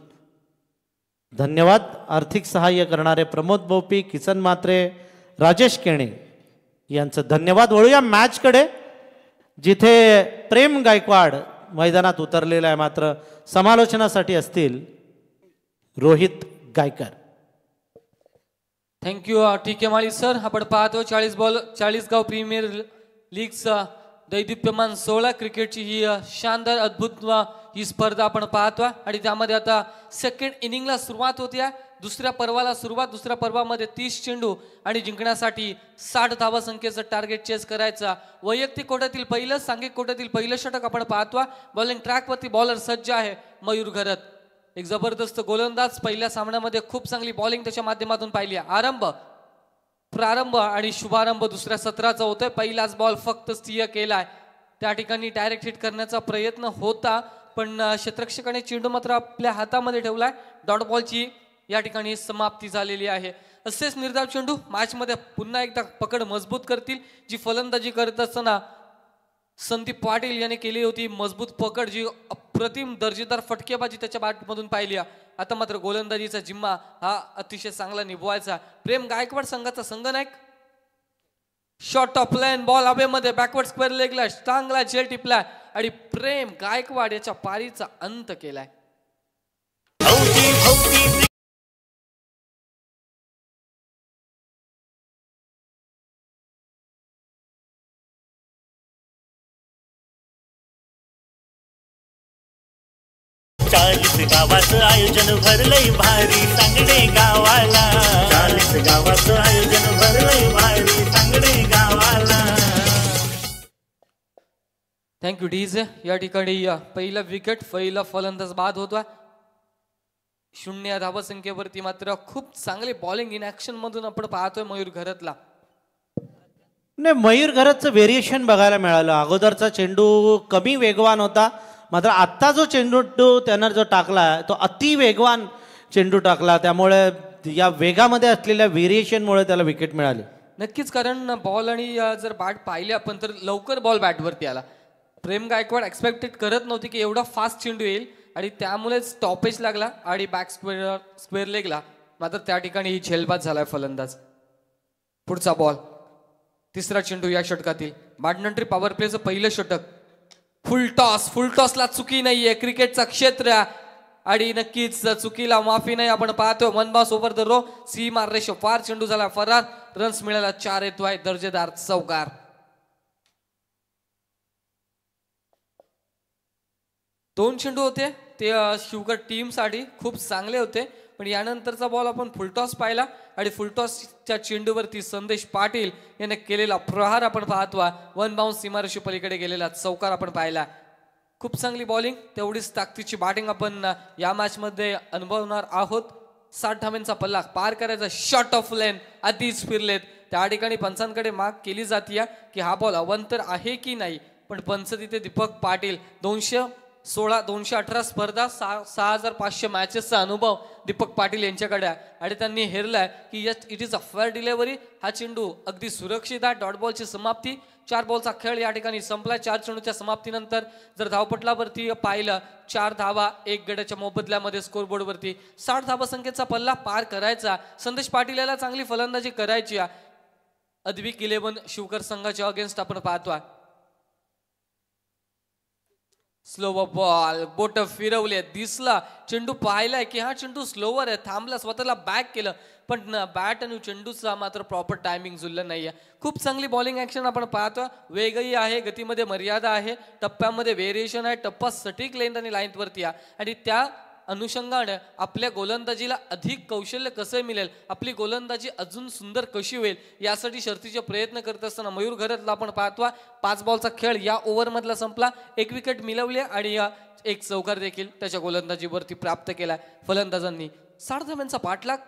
धन्यवाद. आर्थिक सहाय्य करणारे प्रमोद बोपी, किसन म्हात्रे, राजेश केणे यांचं धन्यवाद. वळूया मॅचकडे, जिथे प्रेम गायकवाड मैदानात उतरलेला आहे. मात्र समालोचनासाठी असतील रोहित गायकर. थँक्यू ठीक माळी सर. आपण पाहतो 40 प्रीमियर लीगचा दैदिप्यमान 16 क्रिकेटची ही शानदार अद्भुत ही स्पर्धा आपण पाहतो आणि त्यामध्ये आता सेकंड इनिंगला सुरुवात होती आहे. दुसऱ्या पर्वामध्ये 30 चेंडू आणि जिंकण्यासाठी 60 धावा संख्येचं टार्गेट चेस करायचा. वैयक्तिक कोट्यातील पहिलं, सांघिक कोट्यातील पहिलं षटक आपण पाहतो. बॉलिंग ट्रॅकवरती बॉलर सज्ज आहे मयूर घरत. एक जबरदस्त गोलंदाज. पहिल्या सामन्यामध्ये खूप चांगली बॉलिंग त्याच्या माध्यमातून पाहिली आहे. प्रारंभ आणि शुभारंभ दुसऱ्या सत्राचा होतोय. पहिलाच बॉल फक्त स्थिय केलाय. त्या ठिकाणी डायरेक्ट हिट करण्याचा प्रयत्न होता, पण क्षेत्ररक्षकाने चेंडू मात्र आपल्या हातामध्ये ठेवलाय. डॉट बॉलची या ठिकाणी समाप्ती झालेली आहे. असेच निर्धाव चेंडू मॅचमध्ये पुन्हा एकदा पकड मजबूत करतील. जी फलंदाजी करत असताना संदीप पाटील यांनी केली होती मजबूत पकड, जी अप्रतिम दर्जेदार फटकेबाजी त्याच्या बॅटमधून पाहिली. आता मात्र गोलंदाजीचा जिम्मा हा अतिशय चांगला निभवायचा. प्रेम गायकवाड संघाचा संघनायक. शॉर्ट ऑफ लाईन बॉल हवेमध्ये बॅकवर्ड स्क्वेअर लेगला चांगला झेल टिपलाय आणि प्रेम गायकवाड याच्या पारीचा अंत केलाय. चाळीस गावाचं आयोजन भरलंय भारी सांगडे गावाला. 40 गावाचं आयोजन भरलंय भारी सांगडे गावाला. Thank you DJ. या ठिकाणी पहिला विकेट, पहिला फलंदाज बाद होता. 0 धावा संख्येवरती मात्र खूप चांगले बॉलिंग इन ऍक्शन मधून आपण पाहतोय मयूर घरतला. नाही, मयूर घरतचं व्हेरिएशन बघायला मिळालं. अगोदरचा चेंडू कमी वेगवान होता, मात्र आत्ता जो चेंडू त्यानं जो टाकला तो अति वेगवान चेंडू टाकला. त्यामुळे या वेगामध्ये असलेल्या व्हेरिएशनमुळे त्याला विकेट मिळाली. नक्कीच, कारण बॉल आणि जर बॅट पाहिले आपण तर लवकर बॉल बॅटवरती आला. प्रेम गायकवाड एक्सपेक्टेड करत नव्हती की एवढा फास्ट चेंडू येईल आणि त्यामुळेच स्टॉपेज लागला आणि बॅक स्क्वेअर लेगला. मात्र त्या ठिकाणी ही झेलबाद झालाय फलंदाज. पुढचा बॉल, तिसरा चेंडू या षटकातील. बॅडमिंटन पॉवर प्लेचं पहिलं षटक. फुल टॉसला चुकी नाहीये. क्रिकेटचा क्षेत्र आणि नक्कीच चुकीला माफी नाही. आपण पाहतोय 1 बॉल ओव्हर द रो. सीमा रेषो पार चेंडू झाला फरार. रन्स मिळाला 4 येतोय. दर्जेदार चौकार. दोन चेंडू होते ते शिवकर टीम साठी खूप चांगले होते, पण यानंतरचा बॉल आपण फुलटॉस पाहिला आणि फुलटॉसच्या चेंडूवरती संदेश पाटील याने केलेला प्रहार आपण पाहतो. 1 बाउन्स सीमारेषे पलीकडे गेलेला चौकार आपण पाहिला. खूप चांगली बॉलिंग, तेवढीच ताकदीची बॅटिंग आपण या मॅच मध्ये अनुभवणार आहोत. 60 धावांचा पल्ला पार करायचा. शॉर्ट ऑफ लाईन आधीच फिरलेत. त्या ठिकाणी पंचांकडे माग केली जाते की हा बॉल अवंतर आहे की नाही, पण पंच तिथे दीपक पाटील 218 स्पर्धा 6500 मॅचेसचा अनुभव दीपक पाटील यांच्याकडे आहे आणि त्यांनी हेरलाय की it is a fair delivery. हा चेंडू अगदी सुरक्षित आहे. डॉट बॉलची समाप्ती. 4 बॉलचा खेळ या ठिकाणी संपला. 4 चेंडूच्या समाप्तीनंतर जर धावपटलावरती पाहिलं 4 धावा 1 गड्याच्या मोबदल्यामध्ये स्कोरबोर्डवरती. 60 धावा संख्येचा पल्ला पार करायचा. संदेश पाटील याला चांगली फलंदाजी करायची. अद्विक 11 शिवकर संघाच्या अगेन्स्ट आपण पाहतोय. स्लोवर बॉल, बोट फिरवले, दिसला चेंडू पाहिलाय की हा चेंडू स्लोवर आहे. थांबला, स्वतःला बॅक केलं, पण बॅट आणि चेंडूचा मात्र प्रॉपर टायमिंग जुळलं नाहीये. खूप चांगली बॉलिंग ऍक्शन आपण पाहतो. वेगही आहे, गतीमध्ये मर्यादा आहे, टप्प्यामध्ये व्हेरिएशन आहे. टप्पा सटीक लेंथ आणि लाईनवरती आहे आणि त्या अनुषंगाने आपल्या गोलंदाजीला अधिक कौशल्य कसं मिळेल, आपली गोलंदाजी अजून सुंदर कशी होईल यासाठी शर्तीचे प्रयत्न करत असताना मयूर घरतला आपण पाहतो. 5 बॉलचा खेळ या ओव्हर मधला संपला. 1 विकेट मिळवली आणि 1 चौकार देखील त्याच्या गोलंदाजीवरती प्राप्त केला. फलंदाजांनी 60 धावांचा पाठलाग,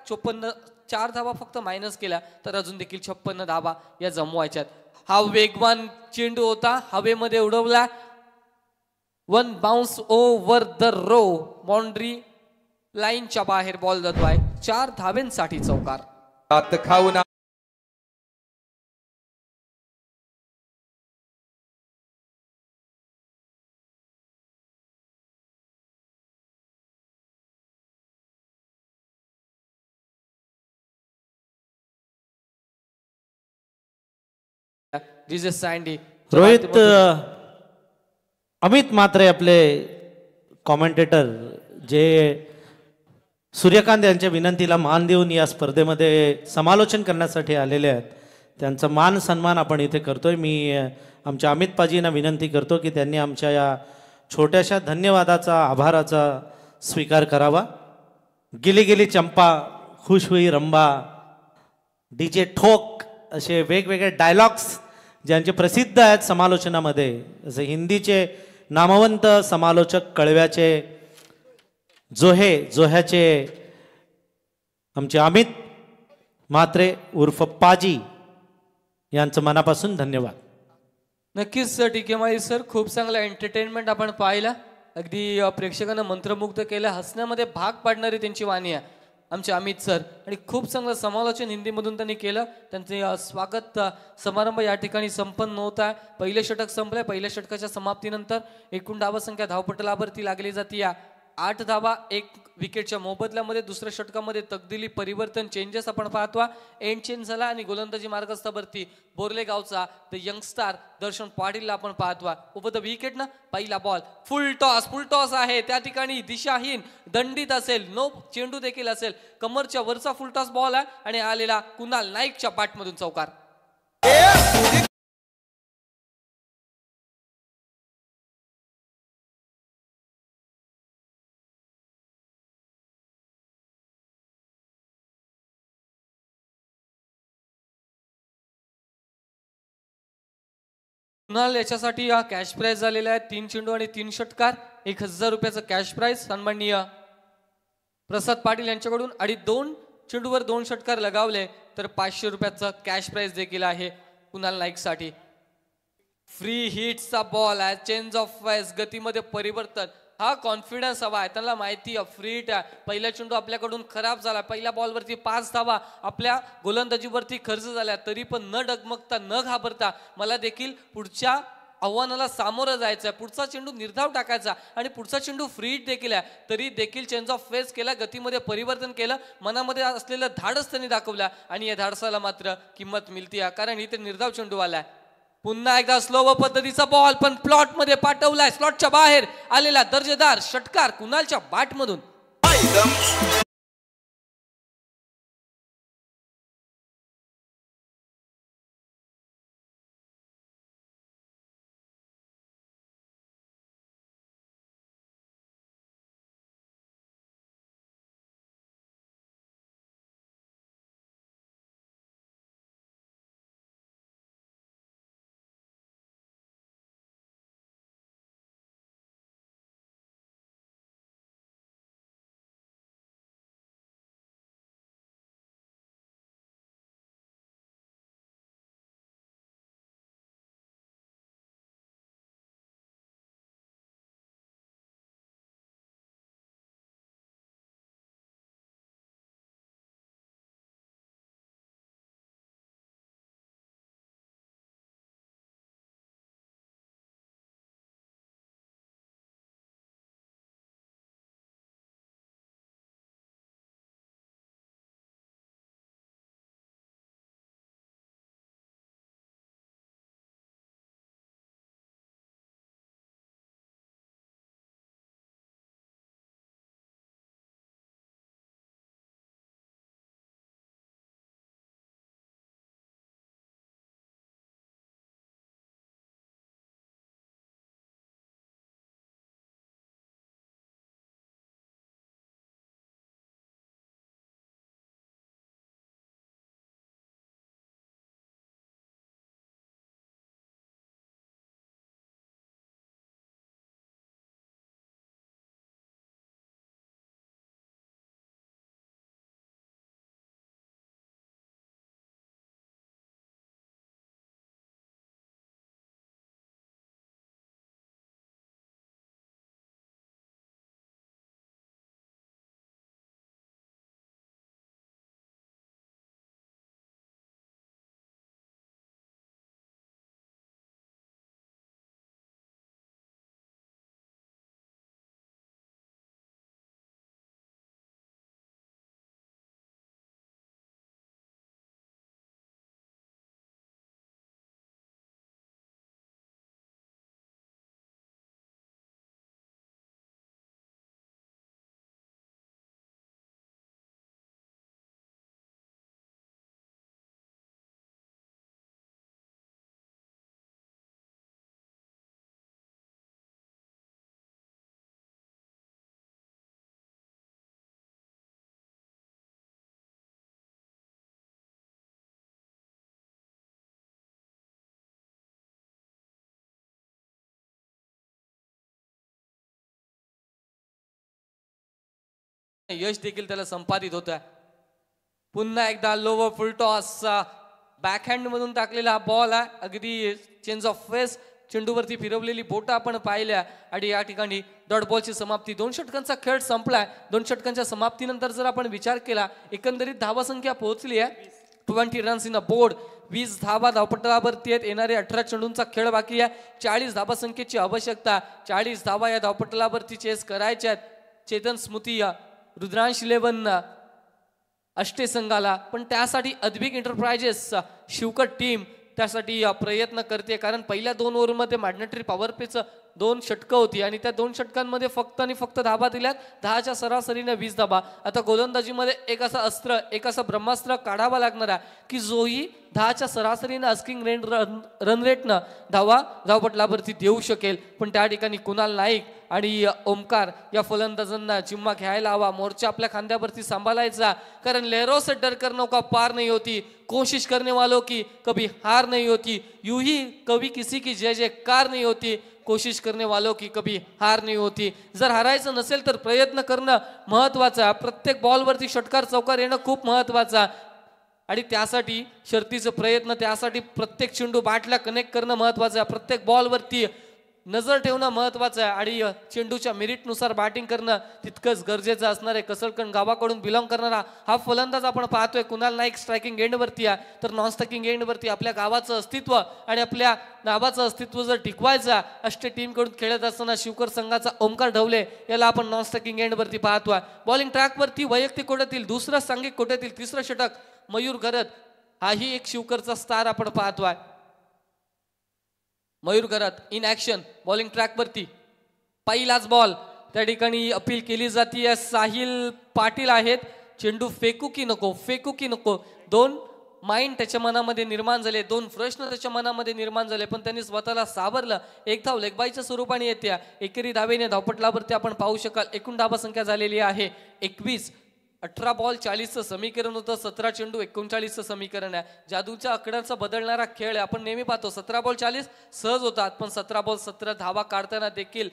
4 धावा फक्त मायनस केल्या तर अजून देखील 56 धावा या जमवायच्यात. हा वेगवान चेंडू होता, हवेमध्ये उडवला. 1 bounce over the row. Boundary लाईनच्या बाहेर बॉल जातोय. 4 धावांसाठी चौकार. डीजे सँडी रोहित अमित म्हात्रे आपले कॉमेंटेटर जे सूर्यकांत यांच्या विनंतीला मान देऊन या स्पर्धेमध्ये समालोचन करण्यासाठी आलेले आहेत, त्यांचा मान सन्मान आपण इथे करतोय. मी आमच्या अमित पाजींना विनंती करतो की त्यांनी आमच्या या छोट्याशा धन्यवादाचा आभाराचा स्वीकार करावा. गिली गिली चंपा, खुश हुई रंबा, डीजे ठोक असे वेगवेगळे डायलॉग्स ज्यांचे प्रसिद्ध आहेत समालोचनामध्ये, जसे हिंदीचे नामवंत समालोचक कळव्याचे जोह्याचे आमचे अमित म्हात्रे उर्फ पाजी यांचं मनापासून धन्यवाद. नक्कीच सर, टीके माळी सर, खूप चांगला एंटरटेनमेंट आपण पाहिला. अगदी प्रेक्षकांना मंत्रमुग्ध केलं, हसण्यामध्ये भाग पाडणारी त्यांची वाणी आहे आमचे अमित सर, आणि खूप चांगलं समालोचन हिंदीमधून त्यांनी केलं. त्यांचे स्वागत समारंभ या ठिकाणी संपन्न होत आहे. पहिले षटक संपलंय. पहिल्या षटकाच्या समाप्तीनंतर एकूण धावसंख्या धावपटलावरती लागली जाते या 8 धावा 1 विकेटच्या मोबदल्यामध्ये. दुसऱ्या षटकामध्ये तकदिली परिवर्तन, चेंजेस आपण पाहतो. एंड चेंज झाला आणि गोलंदाजी मार्गस्थावरती बोर्ले गावचा द यंगस्टार दर्शन पाटीलला आपण पाहतो. ओव्हर द विकेट ना पहिला बॉल, फुल टॉस आहे. त्या ठिकाणी दिशाहीन दंडित असेल, नो चेंडू देखील असेल, कमरच्या वरचा फुल टॉस बॉल आहे आणि आलेला कुणाल नाईकच्या बॅटमधून चौकार. कुणाल याच्यासाठी कॅश प्राइज झालेला आहे 3 चेंडू आणि 3 षटकार, 1000 रुपयाचं कॅश प्राइज सन्माननीय प्रसाद पाटील यांच्याकडून. आणि 2 चेंडूवर 2 षटकार लगावले तर 500 रुपयाचं कॅश प्राइज देखील आहे कुणाल नाईक साठी. फ्री हिटचा बॉल आहे, चेंज ऑफ वाइज, गतीमध्ये परिवर्तन, हा कॉन्फिडन्स हवा आहे. त्यांना माहिती आहे फ्री हिट आहे. पहिला चेंडू आपल्याकडून खराब झाला, पहिल्या बॉलवरती 5 धावा आपल्या गोलंदाजीवरती खर्च झाल्या, तरी पण न डगमगता न घाबरता मला देखील पुढच्या आव्हानाला सामोरं जायचं आहे, पुढचा चेंडू निर्धाव टाकायचा आणि पुढचा चेंडू फ्री हिट देखील आहे, तरी देखील चेंज ऑफ फेस केला, गतीमध्ये परिवर्तन केलं, मनामध्ये असलेलं धाडस त्यांनी दाखवलं आणि या धाडसाला मात्र किंमत मिळते, कारण इथे निर्धाव चेंडू आलाय. पुन्हा एकदा स्लो पद्धतीचा बॉल, पण प्लॉट मध्ये पाठवलाय, स्लॉटच्या बाहेर आलेला दर्जेदार षटकार कुणालच्या बॅटमधून. यश देखील त्याला संपादित होतं. पुन्हा एकदा लोवर फुल टॉस बॅकहँड मधून टाकलेला हा बॉल आहे. अगदी चेंज ऑफ फेस चेंडूवरती फिरवलेली बोटं आपण पाहिल्या आणि या ठिकाणी डॉट बॉलची समाप्ती. 2 षटकांचा खेळ संपलाय. 2 षटकांच्या समाप्तीनंतर जर आपण विचार केला एकंदरीत धावसंख्या पोहोचली आहे 20 रन्स इन अ बोर्ड. 20 धावा धावपटलावरती आहेत. येणारे 18 चेंडूंचा खेळ बाकी आहे. 40 धावासंख्येची आवश्यकता. 40 धावा या धावपटलावरती चेस करायच्या आहेत. चेतन स्मृती रुद्रांश 11 अष्टे संघाला, पण त्यासाठी अद्विक एंटरप्राइजेस शिवकट टीम त्यासाठी प्रयत्न करते. कारण पहिल्या 2 ओव्हरमध्ये मॅग्नेटरी पॉवर प्लेचं 2 षटकं होती आणि त्या 2 षटकांमध्ये फक्त आणि फक्त धाबा दिल्यात 10च्या सरासरीने 20 धाबा. आता गोलंदाजीमध्ये एक असं अस्त्र, एक असं ब्रह्मास्त्र काढावा लागणार आहे की जोही 10च्या सरासरीनं अस्किंग रन रेटनं धावपटलावरती देऊ शकेल. पण त्या ठिकाणी कुणाल नाईक आणि ओमकार या फलंदाजांना जिम्मा घ्यायला हवा. मोर्चा आपल्या खांद्यावरती सांभाळायचा. कारण लहरों से डर कर नौका पार नहीं होती, कोशिश करने वालों की कभी हार नहीं होती, यूं ही कभी किसी की जय जयकार नहीं होती, कोशिश करने वालों की कभी हार नहीं होती. जर हारायचं नसेल तर प्रयत्न करणं महत्वाचं आहे. प्रत्येक बॉलवरती षटकार चौकार येणं खूप महत्वाचं आहे आणि त्यासाठी शर्तीचे प्रयत्न, त्यासाठी प्रत्येक चेंडू बॅटला कनेक्ट करणं महत्वाचं आहे. प्रत्येक बॉलवरती नजर ठेवणं महत्वाचं आहे आणि चेंडूच्या मेरिटनुसार बॅटिंग करणं तितकंच गरजेचं असणार आहे. कसलकण गावाकडून बिलॉंग करणारा हा फलंदाज आपण पाहतोय. कुणाल नाईक स्ट्रायकिंग एंडवरती आहे तर नॉन स्ट्रायकिंग एंडवरती आपल्या गावाचं अस्तित्व आणि आपल्या नावाचं अस्तित्व जर टिकवायचं अष्टे टीमकडून खेळत असताना शिवकर संघाचा ओमकार ढवले याला आपण नॉन स्ट्रायकिंग एंडवरती पाहतोय. बॉलिंग ट्रॅकवरती वैयक्तिक कोट्यातील दुसरं सांघिक कोट्यातील 3रं षटक मयूर घरत, हाही एक शिवकरचा स्टार आपण पाहतोय. मयूर घरात इन ऍक्शन बॉलिंग ट्रॅकवरती पहिलाच बॉल त्या ठिकाणी अपील केली जाते. साहिल पाटील आहेत. चेंडू फेकू की नको, फेकू की नको, 2 माइंड त्याच्या मनामध्ये निर्माण झाले, 2 प्रश्न त्याच्या मनामध्ये निर्माण झाले, पण त्यांनी स्वतःला सावरलं. एक धाव लेगबाईच्या स्वरूपाने येते. एकेरी धावेने धावपटलावरती आपण पाहू शकाल. एकूण धावा संख्या झालेली आहे 21. 18 बॉल 40चं समीकरण होतं. 17 चेंडू 39चं समीकरण आहे. जादूच्या आकड्यांचा बदलणारा खेळ आहे. आपण नेहमी पाहतो 17 बॉल 40 सहज होतात, पण 17 बॉल 17 धावा काढताना देखील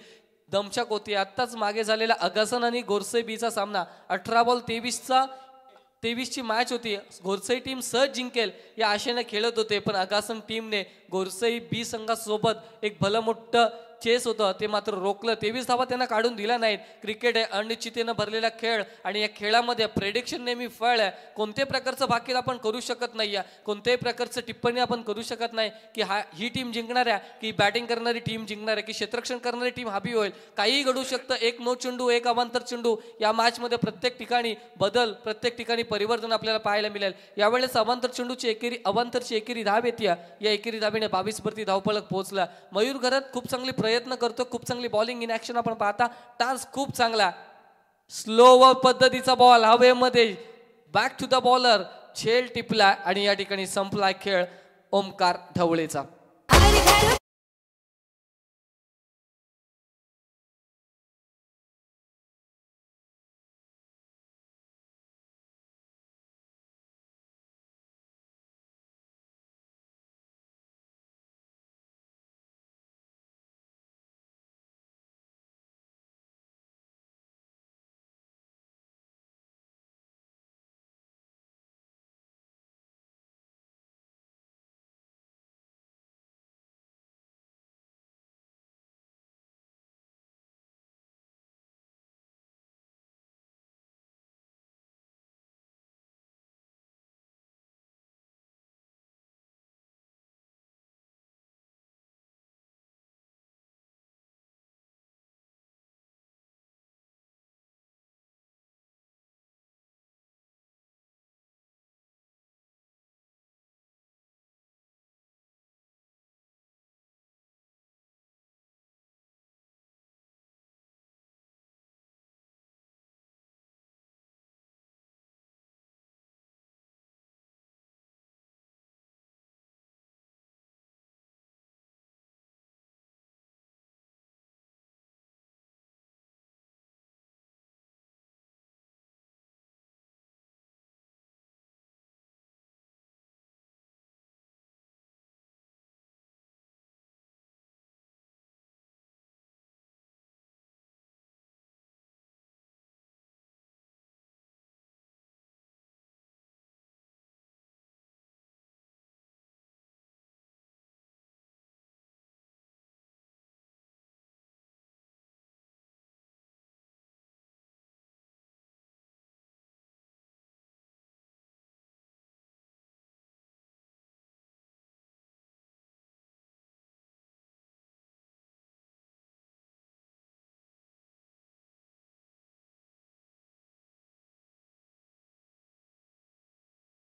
दमछाक होती. आत्ताच मागे झालेला अगासन आणि गोरसे बीचा सामना 18 बॉल 23ची मॅच होती. गोरसई टीम सहज जिंकेल या आशेने खेळत होते, पण अगासन टीमने गोरसई बी संघासोबत एक भलं मोठं चेस होतं ते मात्र रोखलं. 23 धावा त्यांना काढून दिला नाहीत. क्रिकेट आहे अनिश्चिततेनं भरलेला खेळ आणि या खेळामध्ये प्रेडिक्शन नेहमी फळ आहे. कोणत्याही प्रकारचं भाकीत आपण करू शकत नाही आहे, कोणत्याही प्रकारचं टिप्पणी आपण करू शकत नाही की ही टीम जिंकणार आहे, की बॅटिंग करणारी टीम जिंकणार आहे, की क्षेत्ररक्षण करणारी टीम हवी होईल. काहीही घडू शकतं. 1 नो चेंडू 1 अवांतर चेंडू या मॅचमध्ये प्रत्येक ठिकाणी बदल, प्रत्येक ठिकाणी परिवर्तन आपल्याला पाहायला मिळेल. यावेळेस अवांतर चेंडूची अवांतरची एकेरी धाव येते. या एकेरी धावेने 22 वरती धावफलक पोहोचला. मयूर घरात खूप चांगली प्रयत्न करतो. खूप चांगली बॉलिंग इन ऍक्शन आपण पाहता. टास्क खूप चांगला. स्लो पद्धतीचा बॉल हवेमध्ये बॅक टू द बॉलर, झेल टिपला आणि या ठिकाणी संपलाय खेळ ओमकार ढवळेचा.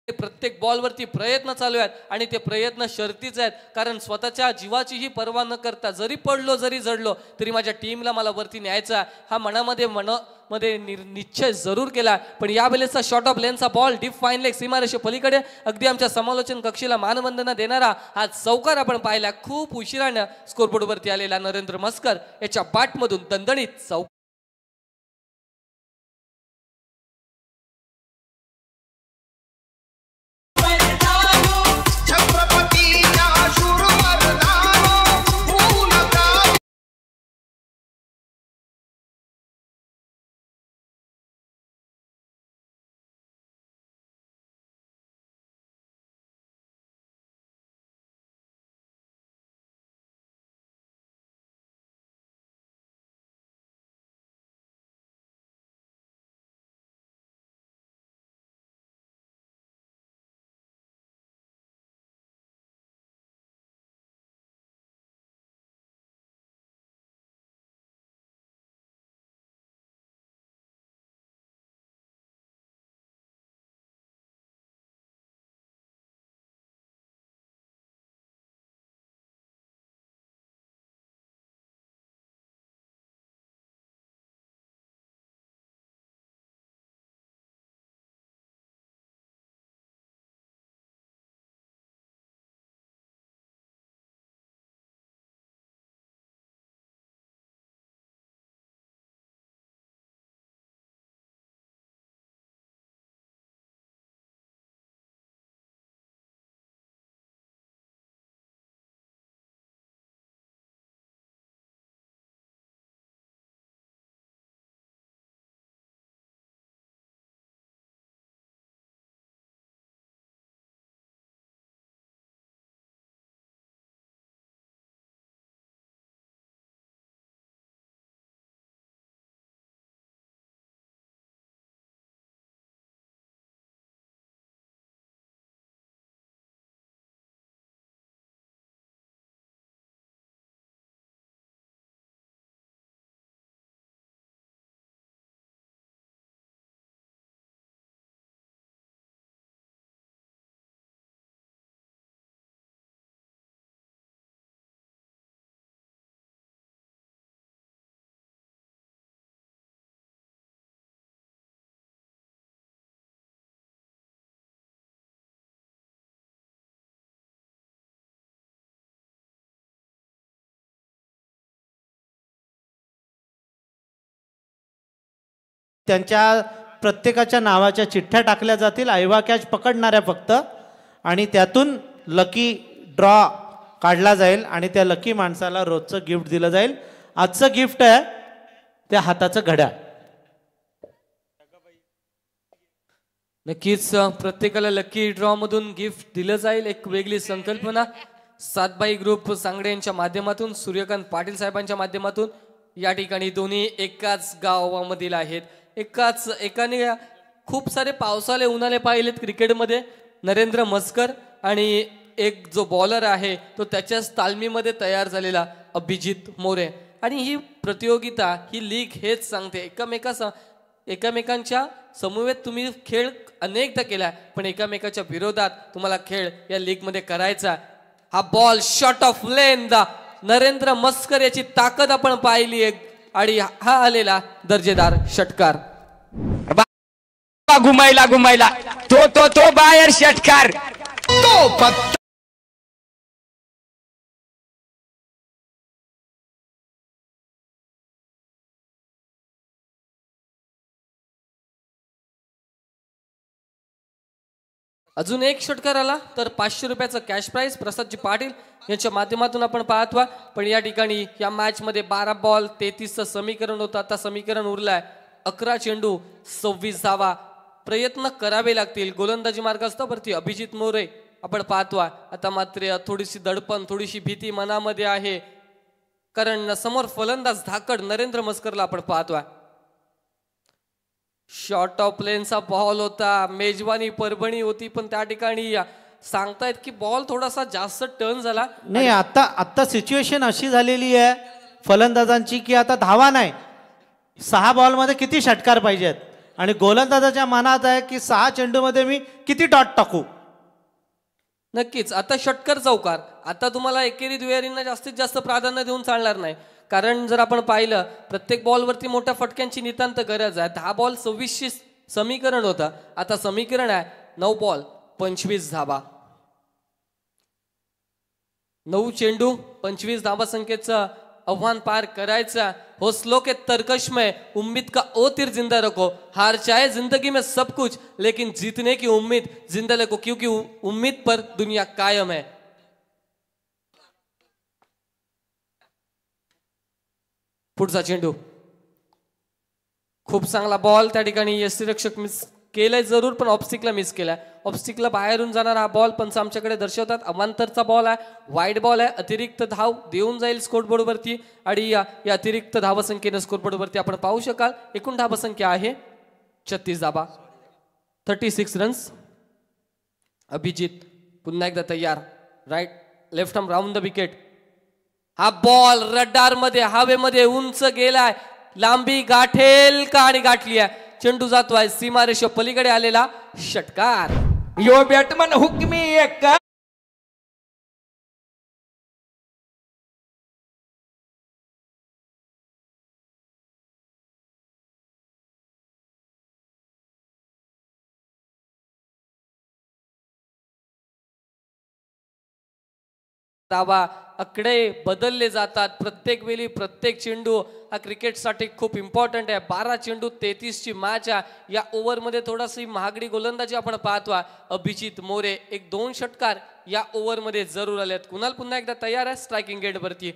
प्रत्येक बॉलवरती प्रयत्न चालू आहेत आणि ते प्रयत्न शर्तीचे आहेत, कारण स्वतःच्या जीवाचीही पर्वा न करता जरी पडलो जरी जडलो तरी माझ्या टीमला मला वरती न्यायचा हा मनामध्ये निश्चय जरूर केला. पण यावेळेसचा शॉर्ट ऑफ लेनचा बॉल डीप फाईन लेग सीमारेषे पलीकडे अगदी आमच्या समालोचन कक्षीला मानवंदना देणारा हा चौकार आपण पाहिला. खूप उशिरानं स्कोरबोर्डवरती आलेला नरेंद्र मस्कर याच्या बॅटमधून दणदणीत चौकार. त्यांच्या प्रत्येकाच्या नावाच्या चिठ्ठ्या टाकल्या जातील, ऐवा कॅच पकडणाऱ्या फक्त, आणि त्यातून लकी ड्रॉ काढला जाईल आणि त्या लकी माणसाला रोजचं गिफ्ट दिलं जाईल. आजचं गिफ्ट आहे त्या हाताचं घड्याळ. नक्कीच प्रत्येकाला लकी ड्रॉ मधून गिफ्ट दिलं जाईल. एक वेगळी संकल्पना सातबाई ग्रुप सांगडे यांच्या माध्यमातून, सूर्यकांत पाटील साहेबांच्या माध्यमातून या ठिकाणी दोन्ही एकाच गावामधील आहेत. एकाने खूप सारे पावसाळे उन्हाळे पाहिलेत क्रिकेटमध्ये, नरेंद्र मस्कर, आणि एक जो बॉलर आहे तो त्याच्याच तालमीमध्ये तयार झालेला अभिजित मोरे. आणि ही प्रतियोगिता, ही लीग हेच सांगते, एकमेकांच्या समवेत तुम्ही खेळ अनेकदा केला, पण एकमेकाच्या विरोधात तुम्हाला खेळ या लीग मध्ये करायचा. हा बॉल शॉट ऑफ लेन दा नरेंद्र मस्कर याची ताकद आपण पाहिली आहे आणि हा आलेला दर्जेदार षटकार. घुमायला तो बाहेर षटकार. अजून एक षटकार आला तर 500 रुपयाचं कॅश प्राइज प्रसादजी पाटील यांच्या माध्यमातून आपण पाहतो. पण या ठिकाणी या मॅच मध्ये 12 बॉल 33चं समीकरण होतं. आता समीकरण उरलाय 11 चेंडू 26 धावा. प्रयत्न करावे लागतील. गोलंदाजी मार्गावरती अभिजित मोरे आपण पाहतो. आता मात्र थोडीशी दडपण, थोडीशी भीती मनामध्ये आहे, कारण समोर फलंदाज धाकड नरेंद्र मस्करला आपण पाहतो. शॉर्ट ऑफ लेनचा बॉल होता, मेजवानी परभणी होती, पण त्या ठिकाणी सांगतायत की बॉल थोडासा जास्त टर्न झाला. नाही, आता सिच्युएशन अशी झालेली आहे फलंदाजांची की आता धावा नाही, 6 बॉलमध्ये किती षटकार पाहिजेत. आणि गोलंदाजाच्या मनात आहे की 6 चेंडूमध्ये मी किती डॉट टाकू. नक्कीच. आता षटकर चौकार. आता तुम्हाला एकेरी दुहेरींना जास्तीत जास्त प्राधान्य देऊन चालणार नाही, कारण जर आपण पाहिलं प्रत्येक बॉलवरती मोठ्या फटक्यांची नितांत गरज आहे. 10 बॉल 26 समीकरण होतं, आता समीकरण आहे 9 बॉल 25 धाबा. 9 चेंडू 25 धाबा संख्येचं आव्हान पार करायचा. हौसलों के तरकश में उम्मीद का ओ तीर जिंदा रखो. हार चाहे जिंदगी में सब कुछ, लेकिन जीतने की उम्मीद जिंदा रखो, क्योंकि उम्मीद पर दुनिया कायम है. पुढचा चेंडू खूप चांगला बॉल त्या ठिकाणी यष्टीरक्षक मिस केलंय जरूर, पण ऑब्स्टिकला मिस केलाय. ऑब्स्टिकला बाहेरून जाणार हा बॉल पंच आमच्याकडे दर्शवतात. अवांतरचा बॉल आहे, वाईड बॉल आहे, अतिरिक्त धाव देऊन जाईल स्कोरबोर्डवरती आणि या अतिरिक्त धावसंख्येनं स्कोरबोर्डवरती आपण पाहू शकाल. एकूण धावसंख्या आहे 36 धाबा, 36 रन्स. अभिजित पुन्हा एकदा तयार, right left arm round the wicket. हा बॉल रडार मध्ये हवेमध्ये उंच गेलाय, लांबी गाठेल का आणि गाठली आहे. चेंडू जातोय सीमारेषा पलीकडे आलेला षटकार. यो बॅटमन हुकमी एक धावा आकडे बदलले जातात प्रत्येक वेळी. प्रत्येक चेंडू हा क्रिकेटसाठी खूप इम्पॉर्टंट आहे. 12 चेंडू 33 ची मॅच आहे. या ओव्हरमध्ये थोडीशी महागडी गोलंदाजी आपण पाहतोय. अभिजित मोरे 1-2 षटकार या ओव्हरमध्ये जरूर आलेत. कुणाल पुन्हा एकदा तयार आहे स्ट्रायकिंग गेटवरती.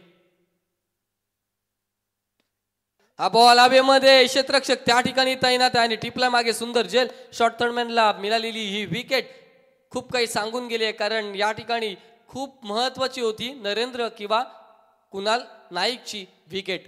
हा बॉल हवेमध्ये, क्षेत्ररक्षक त्या ठिकाणी तैनात आहे आणि टिपला मागे सुंदर झेल. शॉर्ट थर्डमॅनला मिळालेली ही विकेट खूप काही सांगून गेली आहे, कारण या ठिकाणी खूप महत्वाची होती नरेंद्र किंवा कुणाल नाईकची विकेट.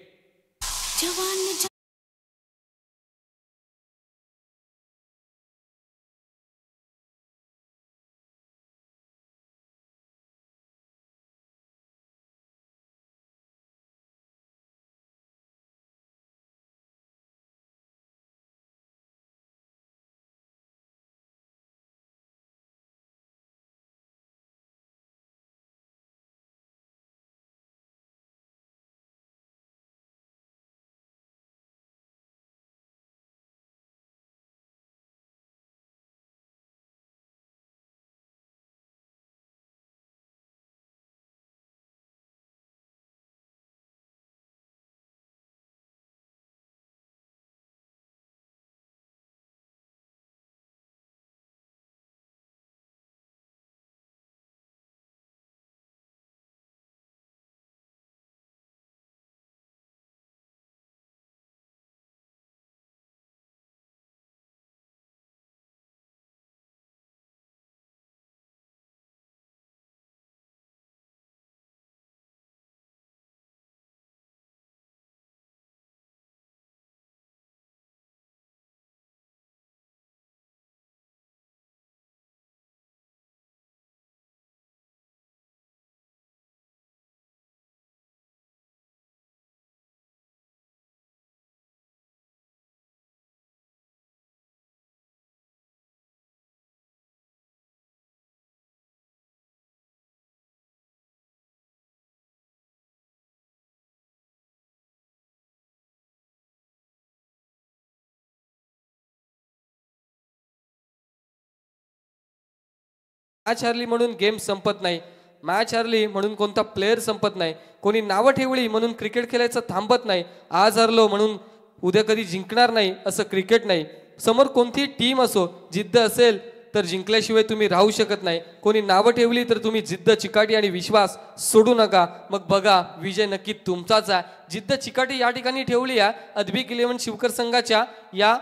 मॅच हरली म्हणून गेम संपत नाही, मॅच हरली म्हणून कोणता प्लेअर संपत नाही, कोणी नावं ठेवली म्हणून क्रिकेट खेळायचं थांबत नाही. आज हरलो म्हणून उद्या कधी जिंकणार नाही असं क्रिकेट नाही. समोर कोणती टीम असो, जिद्द असेल तर जिंकल्याशिवाय तुम्ही राहू शकत नाही. कोणी नावं ठेवली तर तुम्ही जिद्द, चिकाटी आणि विश्वास सोडू नका. मग बघा विजय नक्की तुमचाच आहे. जिद्द, चिकाटी या ठिकाणी ठेवली आहे अद्विक 11 शिवकर संघाच्या या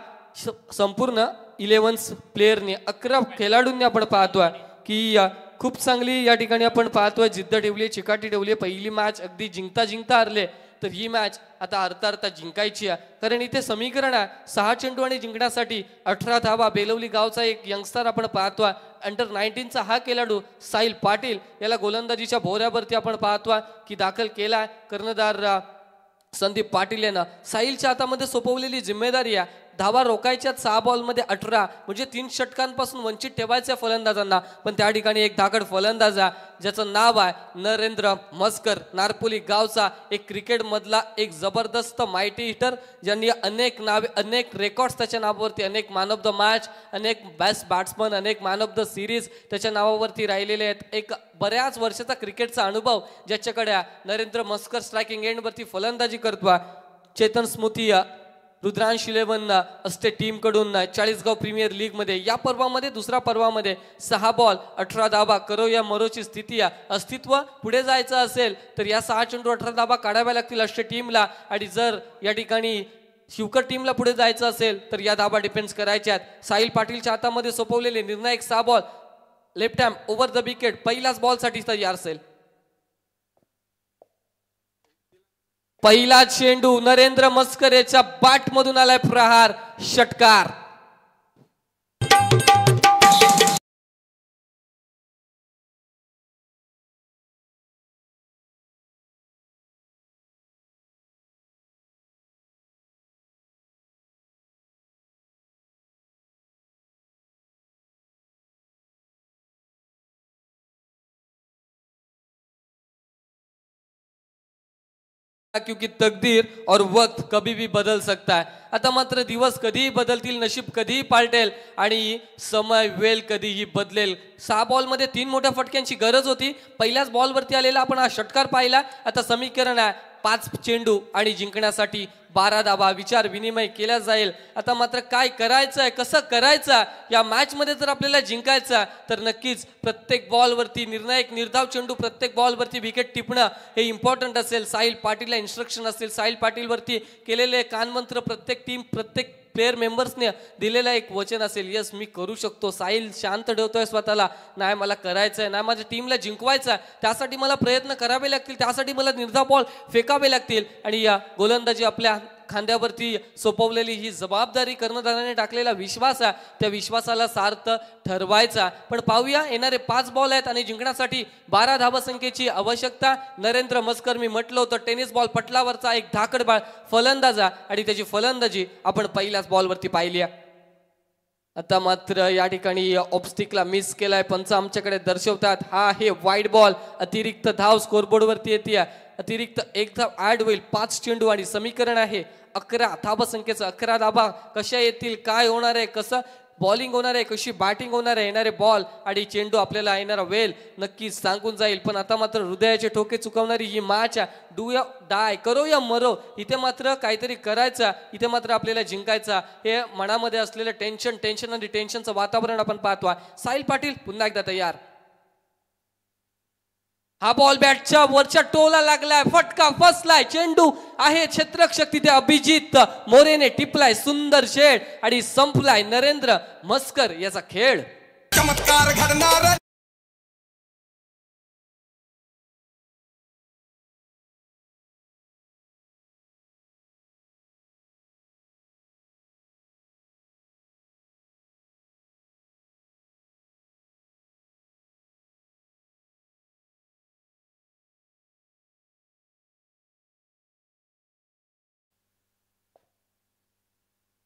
संपूर्ण 11 प्लेयरने, 11 खेळाडूंनी आपण पाहतोय की खूप चांगली या ठिकाणी आपण पाहतोय जिद्द ठेवली, चिकाटी ठेवली. पहिली मॅच अगदी जिंकता जिंकता हरले, तर ही मॅच आता हरता जिंकायची आहे. कारण इथे समीकरण आहे 6 चेंडू आणि जिंकण्यासाठी 18 धावा. बेलवली गावचा एक यंगस्टर आपण पाहतोय, अंडर 19चा हा खेळाडू साहिल पाटील, याला गोलंदाजीच्या भोऱ्यावरती आपण पाहतोय की दाखल केलाय कर्णधार संदीप पाटील यांना. साहिलच्या हातामध्ये सोपवलेली जिम्मेदारी आहे धावा रोखायच्या 6 बॉलमध्ये 18 म्हणजे 3 षटकांपासून वंचित ठेवायचं फलंदाजांना. पण त्या ठिकाणी एक धाकड फलंदाज ज्याचं नाव आहे नरेंद्र मस्कर, नारपोली गावचा एक क्रिकेट मधला एक जबरदस्त माइटी हिटर, ज्यांनी अनेक नावे अनेक रेकॉर्ड्स त्याच्या नावावरती, अनेक मॅन ऑफ द मॅच, अनेक बेस्ट बॅट्समन, अनेक मॅन ऑफ द सिरीज त्याच्या नावावरती राहिलेले आहेत. एक बऱ्याच वर्षाचा क्रिकेटचा अनुभव ज्याच्याकडे नरेंद्र मस्कर स्ट्रायकिंग एंडवरती फलंदाजी करतो. चेतन स्मृती रुद्रांश 11 असते टीम कडून चाळीसगाव प्रीमियर लीग मध्ये या पर्वामध्ये दुसऱ्या पर्वामध्ये 6 बॉल 18 धाबा करो या मरोची स्थिती अस्तित्व पुढे जायचं असेल तर या 6 चेंडू 18 धाबा काढाव्या लागतील अष्टे टीमला. आणि जर या ठिकाणी शिवकर टीमला पुढे जायचं असेल तर या धाबा डिफेन्स करायच्यात. साहिल पाटीलच्या हातामध्ये सोपवलेले निर्णायक 6 ball left hand over the wicket पहिल्याच बॉल साठी तयार असेल. पहिला चेंडू नरेंद्र मस्कर याच्या बॅट मधून आलाय प्रहार षटकार. क्योंकि तकदीर और वक्त कभी भी बदल सकता है. आता मात्र दिवस कधीही बदलतील, नशीब कधीही पालटेल आणि समय वेळ कधीही बदलेल. 6 बॉलमध्ये 3 मोठ्या फटक्यांची गरज होती. पहिल्याच बॉलवरती आलेला आपण हा षटकार पाहिला. आता समीकरण आहे 5 चेंडू आणि जिंकण्यासाठी 12 धाबा. विचार विनिमय केला जाईल. आता मात्र काय करायचं आहे, कसं करायचं या मॅच मध्ये जर आपल्याला जिंकायचं तर नक्कीच प्रत्येक बॉलवरती निर्णायक निर्धाव चेंडू, प्रत्येक बॉलवरती विकेट टिपणं हे इम्पॉर्टंट असेल. साहिल पाटीलला इन्स्ट्रक्शन असतील, साहिल पाटील वरती केलेले कानमंत्र प्रत्येक टीम प्रत्येक प्लेयर मेंबर्सने दिलेलं एक वचन असेल, यस मी करू शकतो. साहिल शांत ठेवतोय स्वतःला, नाही मला करायचंय, नाही माझ्या टीमला जिंकवायचं आहे, त्यासाठी मला प्रयत्न करावे लागतील, त्यासाठी मला निर्धाव बॉल फेकावे लागतील. आणि या गोलंदाजी आपल्या खांद्यावरती सोपवलेली ही जबाबदारी, कर्णधाराने टाकलेला विश्वास आहे, त्या विश्वासाला सार्थ ठरवायचा. पण पाहूया येणारे 5 बॉल आहेत आणि जिंकण्यासाठी 12 धावसंख्येची आवश्यकता. नरेंद्र मस्कर मी म्हटलं होतं टेनिस बॉल पटलावरचा एक धाकडबाळ फलंदाजा आणि त्याची फलंदाजी आपण पहिल्याच बॉलवरती पाहिली. आता मात्र या ठिकाणी ऑब्स्टिकला मिस केलाय, पंच आमच्याकडे दर्शवतात. हा आहे वाईड बॉल, अतिरिक्त धाव स्कोरबोर्डवरती येते. अतिरिक्त 1 धाव ऍड होईल. 5 चेंडू आणि समीकरण आहे 11 धावसंख्येचं. 11 धाबा कशा येतील, काय होणार आहे, कसं बॉलिंग होणार आहे, कशी बॅटिंग होणार आहे, येणारे बॉल आणि चेंडू आपल्याला येणारा वेल नक्कीच सांगून जाईल. पण आता मात्र हृदयाचे ठोके चुकवणारी ही मॅच आहे. डू या डाय, करो या मरो. इथे मात्र काहीतरी करायचं, इथे मात्र आपल्याला जिंकायचं. हे मनामध्ये असलेलं टेन्शन आणि टेन्शनचं वातावरण आपण पाहतोय. साहिल पाटील पुन्हा एकदा तयार. हा बॉल बॅटच्या वरच्या टोला लागलाय, फटका फसलाय, चेंडू आहे क्षेत्ररक्षक तिथे अभिजित मोरेने टिपलाय, सुंदर शेड आणि संपलाय नरेंद्र मस्कर याचा खेळ. चमत्कार घडणार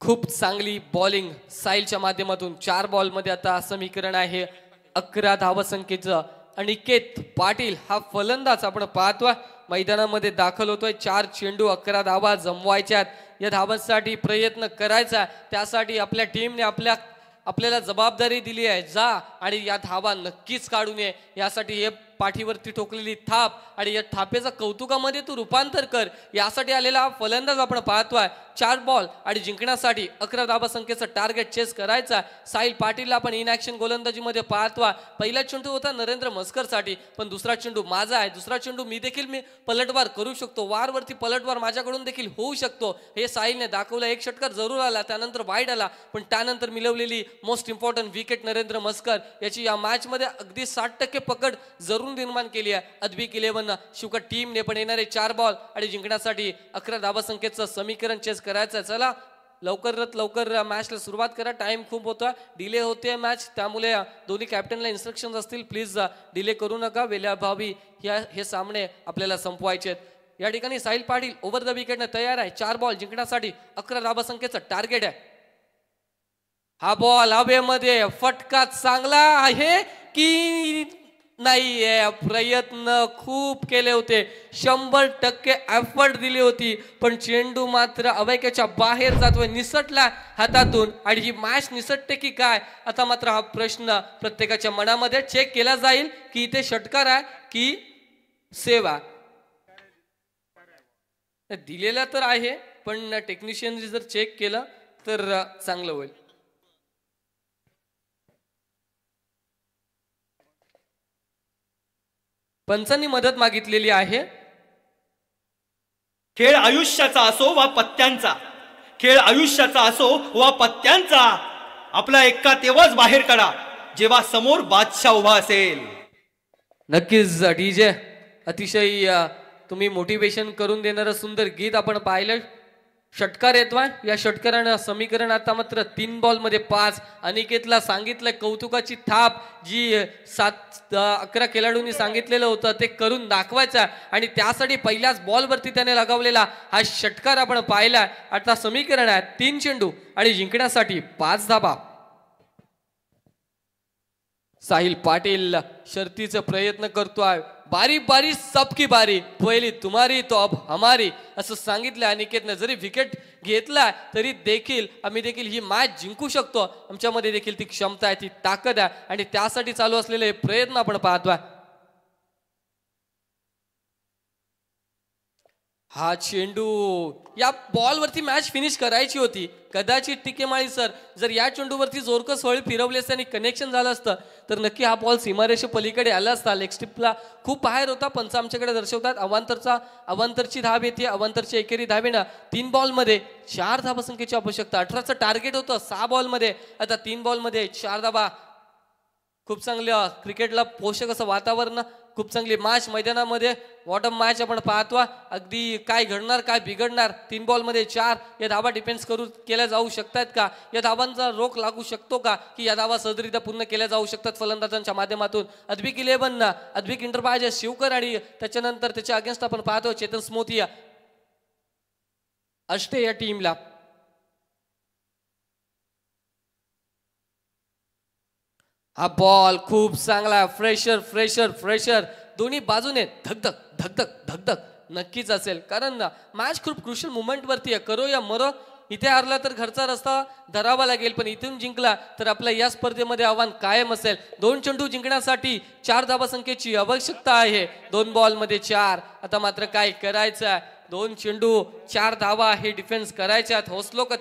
खूप चांगली बॉलिंग साहिलच्या माध्यमातून. 4 बॉलमध्ये आता समीकरण आहे 11 धावसंख्येचं. अनिकेत पाटील हा फलंदाज आपण पाहतोय मैदानामध्ये दाखल होतोय. 4 चेंडू 11 धावा जमवायच्यात. या धावांसाठी प्रयत्न करायचा, त्यासाठी आपल्या टीमने आपल्याला जबाबदारी दिली आहे. जा आणि या धावा नक्कीच काढून ये, यासाठी हे पाठीवरती ठोकलेली थाप आणि या थापेचा कौतुकामध्ये तू रूपांतर कर, यासाठी आलेला फलंदाज आपण पाहतोय. 4 बॉल आणि जिंकण्यासाठी 11 धावसंख्येचं टार्गेट चेस करायचा. साहिल पाटीलला आपण इन ऍक्शन गोलंदाजीमध्ये पाहतोय. पहिला चेंडू होता नरेंद्र मस्कर साठी, पण दुसरा चेंडू माझा आहे. दुसरा चेंडू मी पलटवार करू शकतो, वारवरती पलटवार माझ्याकडून देखील होऊ शकतो, हे साहिलने दाखवलं. 1 षटकार जरूर आला, त्यानंतर वाईड आला, पण त्यानंतर मिळवलेली मोस्ट इम्पॉर्टंट विकेट नरेंद्र मस्कर याची या मॅच मध्ये अगदी 60% पकड जरूर निर्माण केली आहे. अद्विक 11 शिवकर टीमने पण येणारे 4 बॉल आणि जिंकण्यासाठी 11 धावसंख्येचं समीकरण चेस करायचं. चला लवकरात लवकर मॅचला सुरुवात करा, टाइम खूप होता, डिले होते मॅच, त्यामुळे दोन्ही कॅप्टनला इन्स्ट्रक्शन असतील, प्लीज डिले करू नका, वेळाभावी हे सामने आपल्याला संपवायचे आहेत. या ठिकाणी साहिल पाटील ओव्हर द विकेटने तयार आहे. 4 बॉल जिंकण्यासाठी 11 धावसंख्येचं टार्गेट आहे. हा बॉल हवेमध्ये फटका चांगला आहे की नाहीये? प्रयत्न खूप केले होते, 100% एफर्ट दिली होती, पण चेंडू मात्र अवैक्याच्या बाहेर जातोय, निसटला हातातून. आणि ही मॅच निसटते की काय, आता मात्र हा प्रश्न प्रत्येकाच्या मनामध्ये चेक केला जाईल की इथे षटकार आहे की सेवा. दिलेला तर आहे, पण टेक्निशियनने जर चेक केलं तर चांगलं होईल. पंचांनी मदत मागितलेली आहे. खेळ आयुष्याचा असो वा पत्त्यांचा, खेळ आयुष्याचा असो वा पत्त्यांचा, आपला एक्का तेव्हाच बाहेर काढा जेव्हा समोर बादशाह उभा असेल. नक्कीच डीजे, अतिशय तुम्ही मोटिवेशन करून देणारं सुंदर गीत आपण पाहिलं. षटकार येतोय, या षटकारानं समीकरण आता मात्र 3 बॉलमध्ये 5. अनिकेतला सांगितलंय कौतुकाची थाप जी 7-11 खेळाडूंनी सांगितलेलं होतं ते करून दाखवायचं, आणि त्यासाठी पहिल्याच बॉलवरती त्याने लगावलेला हा षटकार आपण पाहिला. आता समीकरण आहे 3 चेंडू आणि जिंकण्यासाठी 5 धाबा. साहिल पाटील शर्तीचा प्रयत्न करतोय. बारी बारी सबकी बारी, पहिली तुम्हारी तो अब हमारी असं सांगितलं अनिकेतनं. जरी विकेट घेतला तरी देखील आम्ही देखील ही मॅच जिंकू शकतो, आमच्यामध्ये देखील ती क्षमता आहे, ती ताकद आहे, आणि त्यासाठी चालू असलेले प्रयत्न आपण पाहतोय. हा चेंडू, या बॉलवरती मॅच फिनिश करायची होती. कदाचित टिकेमाळी सर जर या चेंडूवरती जोरकस वळी फिरवली असते आणि कनेक्शन झालं असतं तर नक्की हा बॉल सीमारेषे पलीकडे आला असता. लेग स्टिपला खूप बाहेर होता. पंच आमच्याकडे दर्शवतात अवांतरची धाब येते. अवांतरची एकेरी धावेनं 3 बॉलमध्ये 4 धाबासंख्येची आवश्यकता. 18चं टार्गेट होतं 6 बॉलमध्ये, आता 3 बॉलमध्ये 4 धाबा. खूप चांगलं क्रिकेटला पोषक असं वातावरण, खूप चांगली मॅच मैदानामध्ये, बॉटम मॅच आपण पाहतो. अगदी काय घडणार काय बिघडणार. 3 बॉलमध्ये 4 या धाबा डिफेन्स करून केल्या जाऊ शकतात का, या धाबांचा रोख लागू शकतो का, की या धाबा सहजरित्या पूर्ण केल्या जाऊ शकतात फलंदाजांच्या माध्यमातून. अद्विक 11 अद्विक इंटर पाहिजे शिवकर, आणि त्याच्यानंतर त्याच्या अगेन्स्ट आपण पाहतो चेतन स्मोथिया अष्टे या टीमला. हा बॉल खूप चांगला, फ्रेशर फ्रेशर फ्रेशर दोन्ही बाजूने धगधग धगधग धगधग नक्कीच असेल, कारण मॅच खूप क्रुशियल मुवमेंट वरती आहे. करो या मरो, इथे हारला तर घरचा रस्ता धरावा लागेल, पण इथून जिंकला तर आपल्या या स्पर्धेमध्ये आव्हान कायम असेल. 2 चेंडू जिंकण्यासाठी 4 धाबासंख्येची आवश्यकता आहे. 2 बॉलमध्ये 4. आता मात्र काय करायचं आहे, 2 चेंडू 4 धावा हे डिफेंस करायच्यात. हौसलों का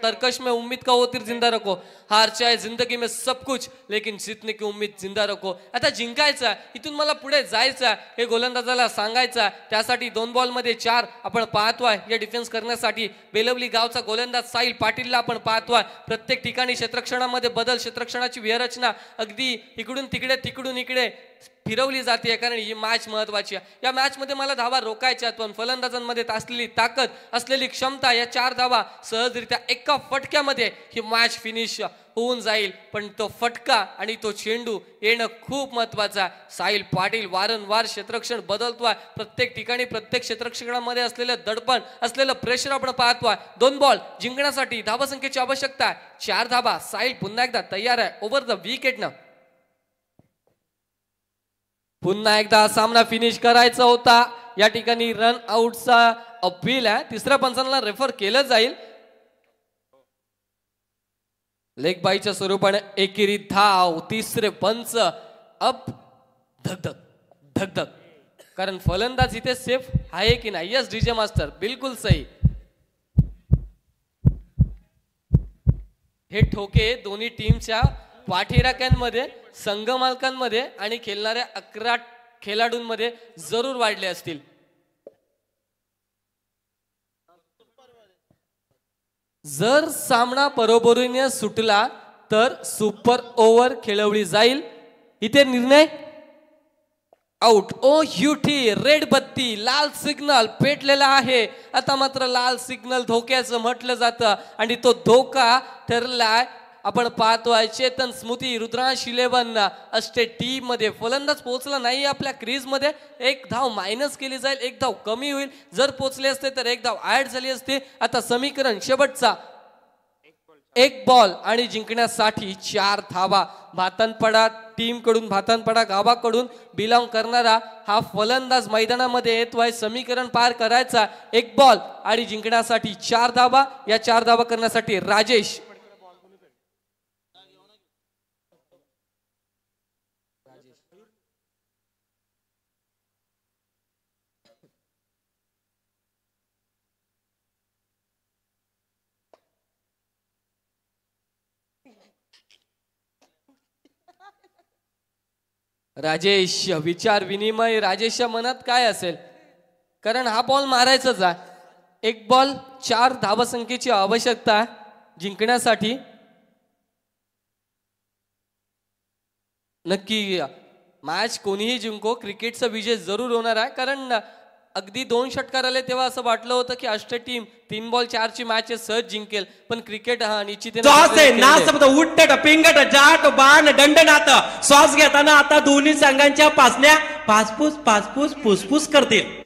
तरकश में उम्मीद का होतीर जिंदा रखो, हार चाहे जिंदगी में सब कुछ लेकिन जीतने की उम्मीद जिंदा रखो. आता जिंकायचं, इथून मला पुढे जायचं हे गोलंदाजाला सांगायचं. त्यासाठी 2 बॉलमध्ये 4 आपण पाहतोय. या डिफेन्स करण्यासाठी बेलवली गावचा गोलंदाज साहिल पाटीलला आपण पाहतोय. प्रत्येक ठिकाणी क्षेत्ररक्षणामध्ये बदल, क्षेत्ररक्षणाची व्यूहरचना अगदी इकडून तिकडे तिकडून इकडे फिरवली जाते, कारण ही मॅच महत्वाची आहे. या मॅच मध्ये मला धावा रोखायच्या, पण फलंदाजांमध्ये असलेली ताकद, असलेली क्षमता, या 4 धावा सहजरित्या एका फटक्यामध्ये ही मॅच फिनिश होऊन जाईल. पण तो फटका आणि तो चेंडू येणं खूप महत्वाचं आहे. साहिल पाटील वारंवार क्षेत्ररक्षण बदलतोय. प्रत्येक ठिकाणी प्रत्येक क्षेत्ररक्षणामध्ये असलेलं दडपण, असलेलं प्रेशर आपण पाहतोय. 2 बॉल जिंकण्यासाठी धाबासंख्येची आवश्यकता आहे. 4 धाबा. साहिल पुन्हा एकदा तयार आहे ओव्हर द विकेटनं. पुन्हा एकदा सामना फिनिश करायचा होता. या ठिकाणी रन आउटचा अपील आहे. 3ऱ्या पंचांना रेफर केलं जाईल. लेग बाईच्या स्वरूपाने एकेरी धाव. 3रे पंच अप धगधग धगधग, कारण फलंदाज इथे सेफ आहे की नाही. यस डीजे मास्टर, बिलकुल सही. हे ठोके दोन्ही टीमच्या पाठीराख्यांमध्ये, संघ मालकांमध्ये आणि खेळणाऱ्या 11 खेळाडूंमध्ये जरूर वाढले असतील. जर सामना बरोबरीने सुटला तर सुपर ओव्हर खेळवली जाईल. इथे निर्णय आउट. ओ युटी, रेड बत्ती, लाल सिग्नल पेटलेला आहे. आता मात्र लाल सिग्नल धोक्याचं म्हटलं जातं आणि तो धोका ठरलाय. आपण पाहतोय चेतन स्मृती रुद्रांश 11 अष्टे टीम मध्ये. फलंदाज पोहोचला नाही आपल्या क्रीज मध्ये, 1 धाव मायनस केली जाईल, 1 धाव कमी होईल. जर पोहोचले असते तर 1 धाव ऍड झाली असते. आता समीकरण शेवटचा 1 बॉल आणि जिंकण्यासाठी 4 धावा. भातनपाडा टीम कडून, भातनपाडा गावाकडून बिलॉंग करणारा हा फलंदाज मैदानामध्ये येतोय. समीकरण पार करायचा. 1 बॉल आणि जिंकण्यासाठी 4 धावा. या 4 धावा करण्यासाठी राजेश राजेश विचार विनिमय राजेशच्या मनात काय असेल, कारण हा बॉल मारायचाच आहे. 1 बॉल 4 धावसंख्येची आवश्यकता जिंकण्यासाठी. नक्की मॅच कोणीही जिंको, क्रिकेटचा विजय जरूर होणार आहे. कारण अगदी 2 षटकार आले तेव्हा असं वाटलं होतं की अष्ट टीम 3 बॉल 4 ची मॅच सहज जिंकेल, पण क्रिकेट हा निश्चित उट्टट पिंगट जाट बाण दंडनाथ. श्वास घेताना आता दोन्ही संघांच्या पासण्या पासपूस पासपूस फुसफुस करतील.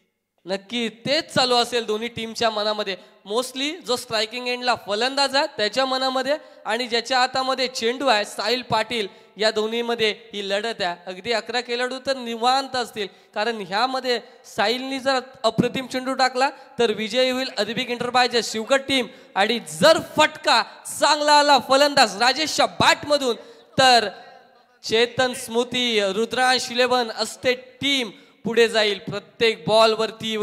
नक्की तेच चालू असेल दोन्ही टीमच्या मनामध्ये. मोस्टली जो स्ट्रायकिंग एंडला फलंदाज आहे त्याच्या मनामध्ये आणि ज्याच्या हातामध्ये चेंडू आहे साहिल पाटील, या दोन्हीमध्ये ही लढत आहे. अगदी 11 खेळाडू तर निवांत असतील, कारण ह्यामध्ये साहिलनी जर अप्रतिम चेंडू टाकला तर विजयी होईल अद्विक एंटरप्राइजेस शिवगड टीम. आणि जर फटका चांगला आला फलंदाज राजेशच्या बॅट मधून तर चेतन स्मृती रुद्रांश 11 असते टीम पुढे जाईल. प्रत्येक बॉल वरती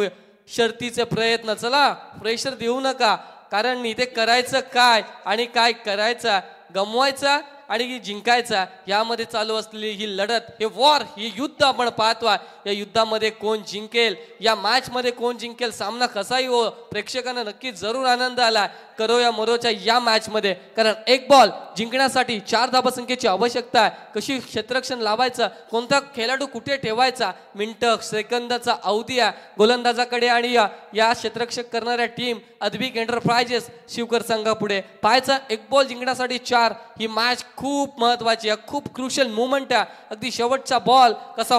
शर्तीचे प्रयत्न. चला प्रेशर देऊ नका, कारण इथे करायचं काय आणि काय करायचं, गमवायचा आणि जिंकायचा, यामध्ये चालू असलेली ही लढत, हे वॉर, ही युद्ध आपण पाहतोय. या युद्धामध्ये कोण जिंकेल, या मॅच मध्ये कोण जिंकेल, सामना कसाही हो, प्रेक्षकांना नक्की जरूर आनंद आला करो या मरोच्या या मॅच मध्ये. कारण 1 बॉल जिंकण्यासाठी 4 धावसंख्येची आवश्यकता आहे. कशी क्षेत्ररक्षण लावायचं, कोणता खेळाडू कुठे ठेवायचा, मिनिटं सेकंदाचा अवधी आहे गोलंदाजाकडे. आणि या क्षेत्ररक्षक करणाऱ्या टीम अद्विक एंटरप्राइजेस शिवकर संघापुढे पाहायचा. 1 बॉल जिंकण्यासाठी 4. ही मॅच खूप महत्वाची आहे, खूप क्रुशियल मुवमेंट आहे. अगदी शेवटचा बॉल कसा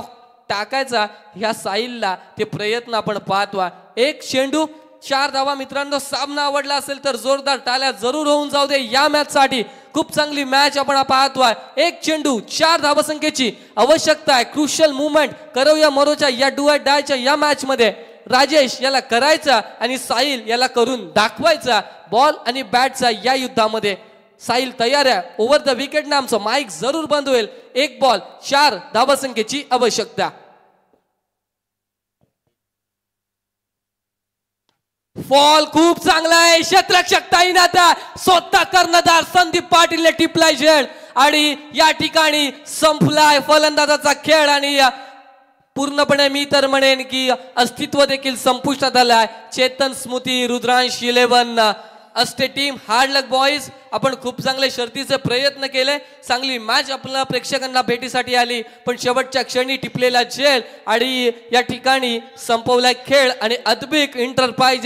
टाकायचा ह्या साहिलला ते प्रयत्न आपण पाहतोय. 1 चेंडू 4 धावा. मित्रांनो, सामना आवडला असेल तर जोरदार टाळ्या जरूर होऊन जाऊ दे या मॅच साठी. खूप चांगली मॅच आपण पाहतोय. 1 चेंडू 4 धावसंख्येची आवश्यकता आहे. क्रुशियल मुवमेंट करो या मरोच्या या डू ऑर डायच्या या मॅच मध्ये राजेश याला करायचा आणि साहिल याला करून दाखवायचा. बॉल आणि बॅटचा या युद्धामध्ये साहिल तयार आहे. ओव्हर द विकेट ना आमचं माईक जरूर बंद होईल. 1 बॉल 4 धावसंख्येची आवश्यकता. फॉल खूप चांगला आहे. क्षेत्ररक्षक ताईनाथ स्वतः कर्णधार संदीप पाटीलने टिपलाय झेड आणि या ठिकाणी संपलाय फलंदाजाचा खेळ. आणि पूर्णपणे मी तर म्हणेन की अस्तित्व देखील संपुष्टात आलाय. चेतन स्मृती रुद्रांश 11 असते टीम. हार्ड लक बॉईज, आपण खूप चांगले शर्तीचे प्रयत्न केले. चांगली मॅच आपल्या प्रेक्षकांना भेटीसाठी आली, पण शेवटच्या क्षणी टिपलेला झेल आणि या ठिकाणी संपवलाय खेळ. आणि अद्विक एंटरप्राइज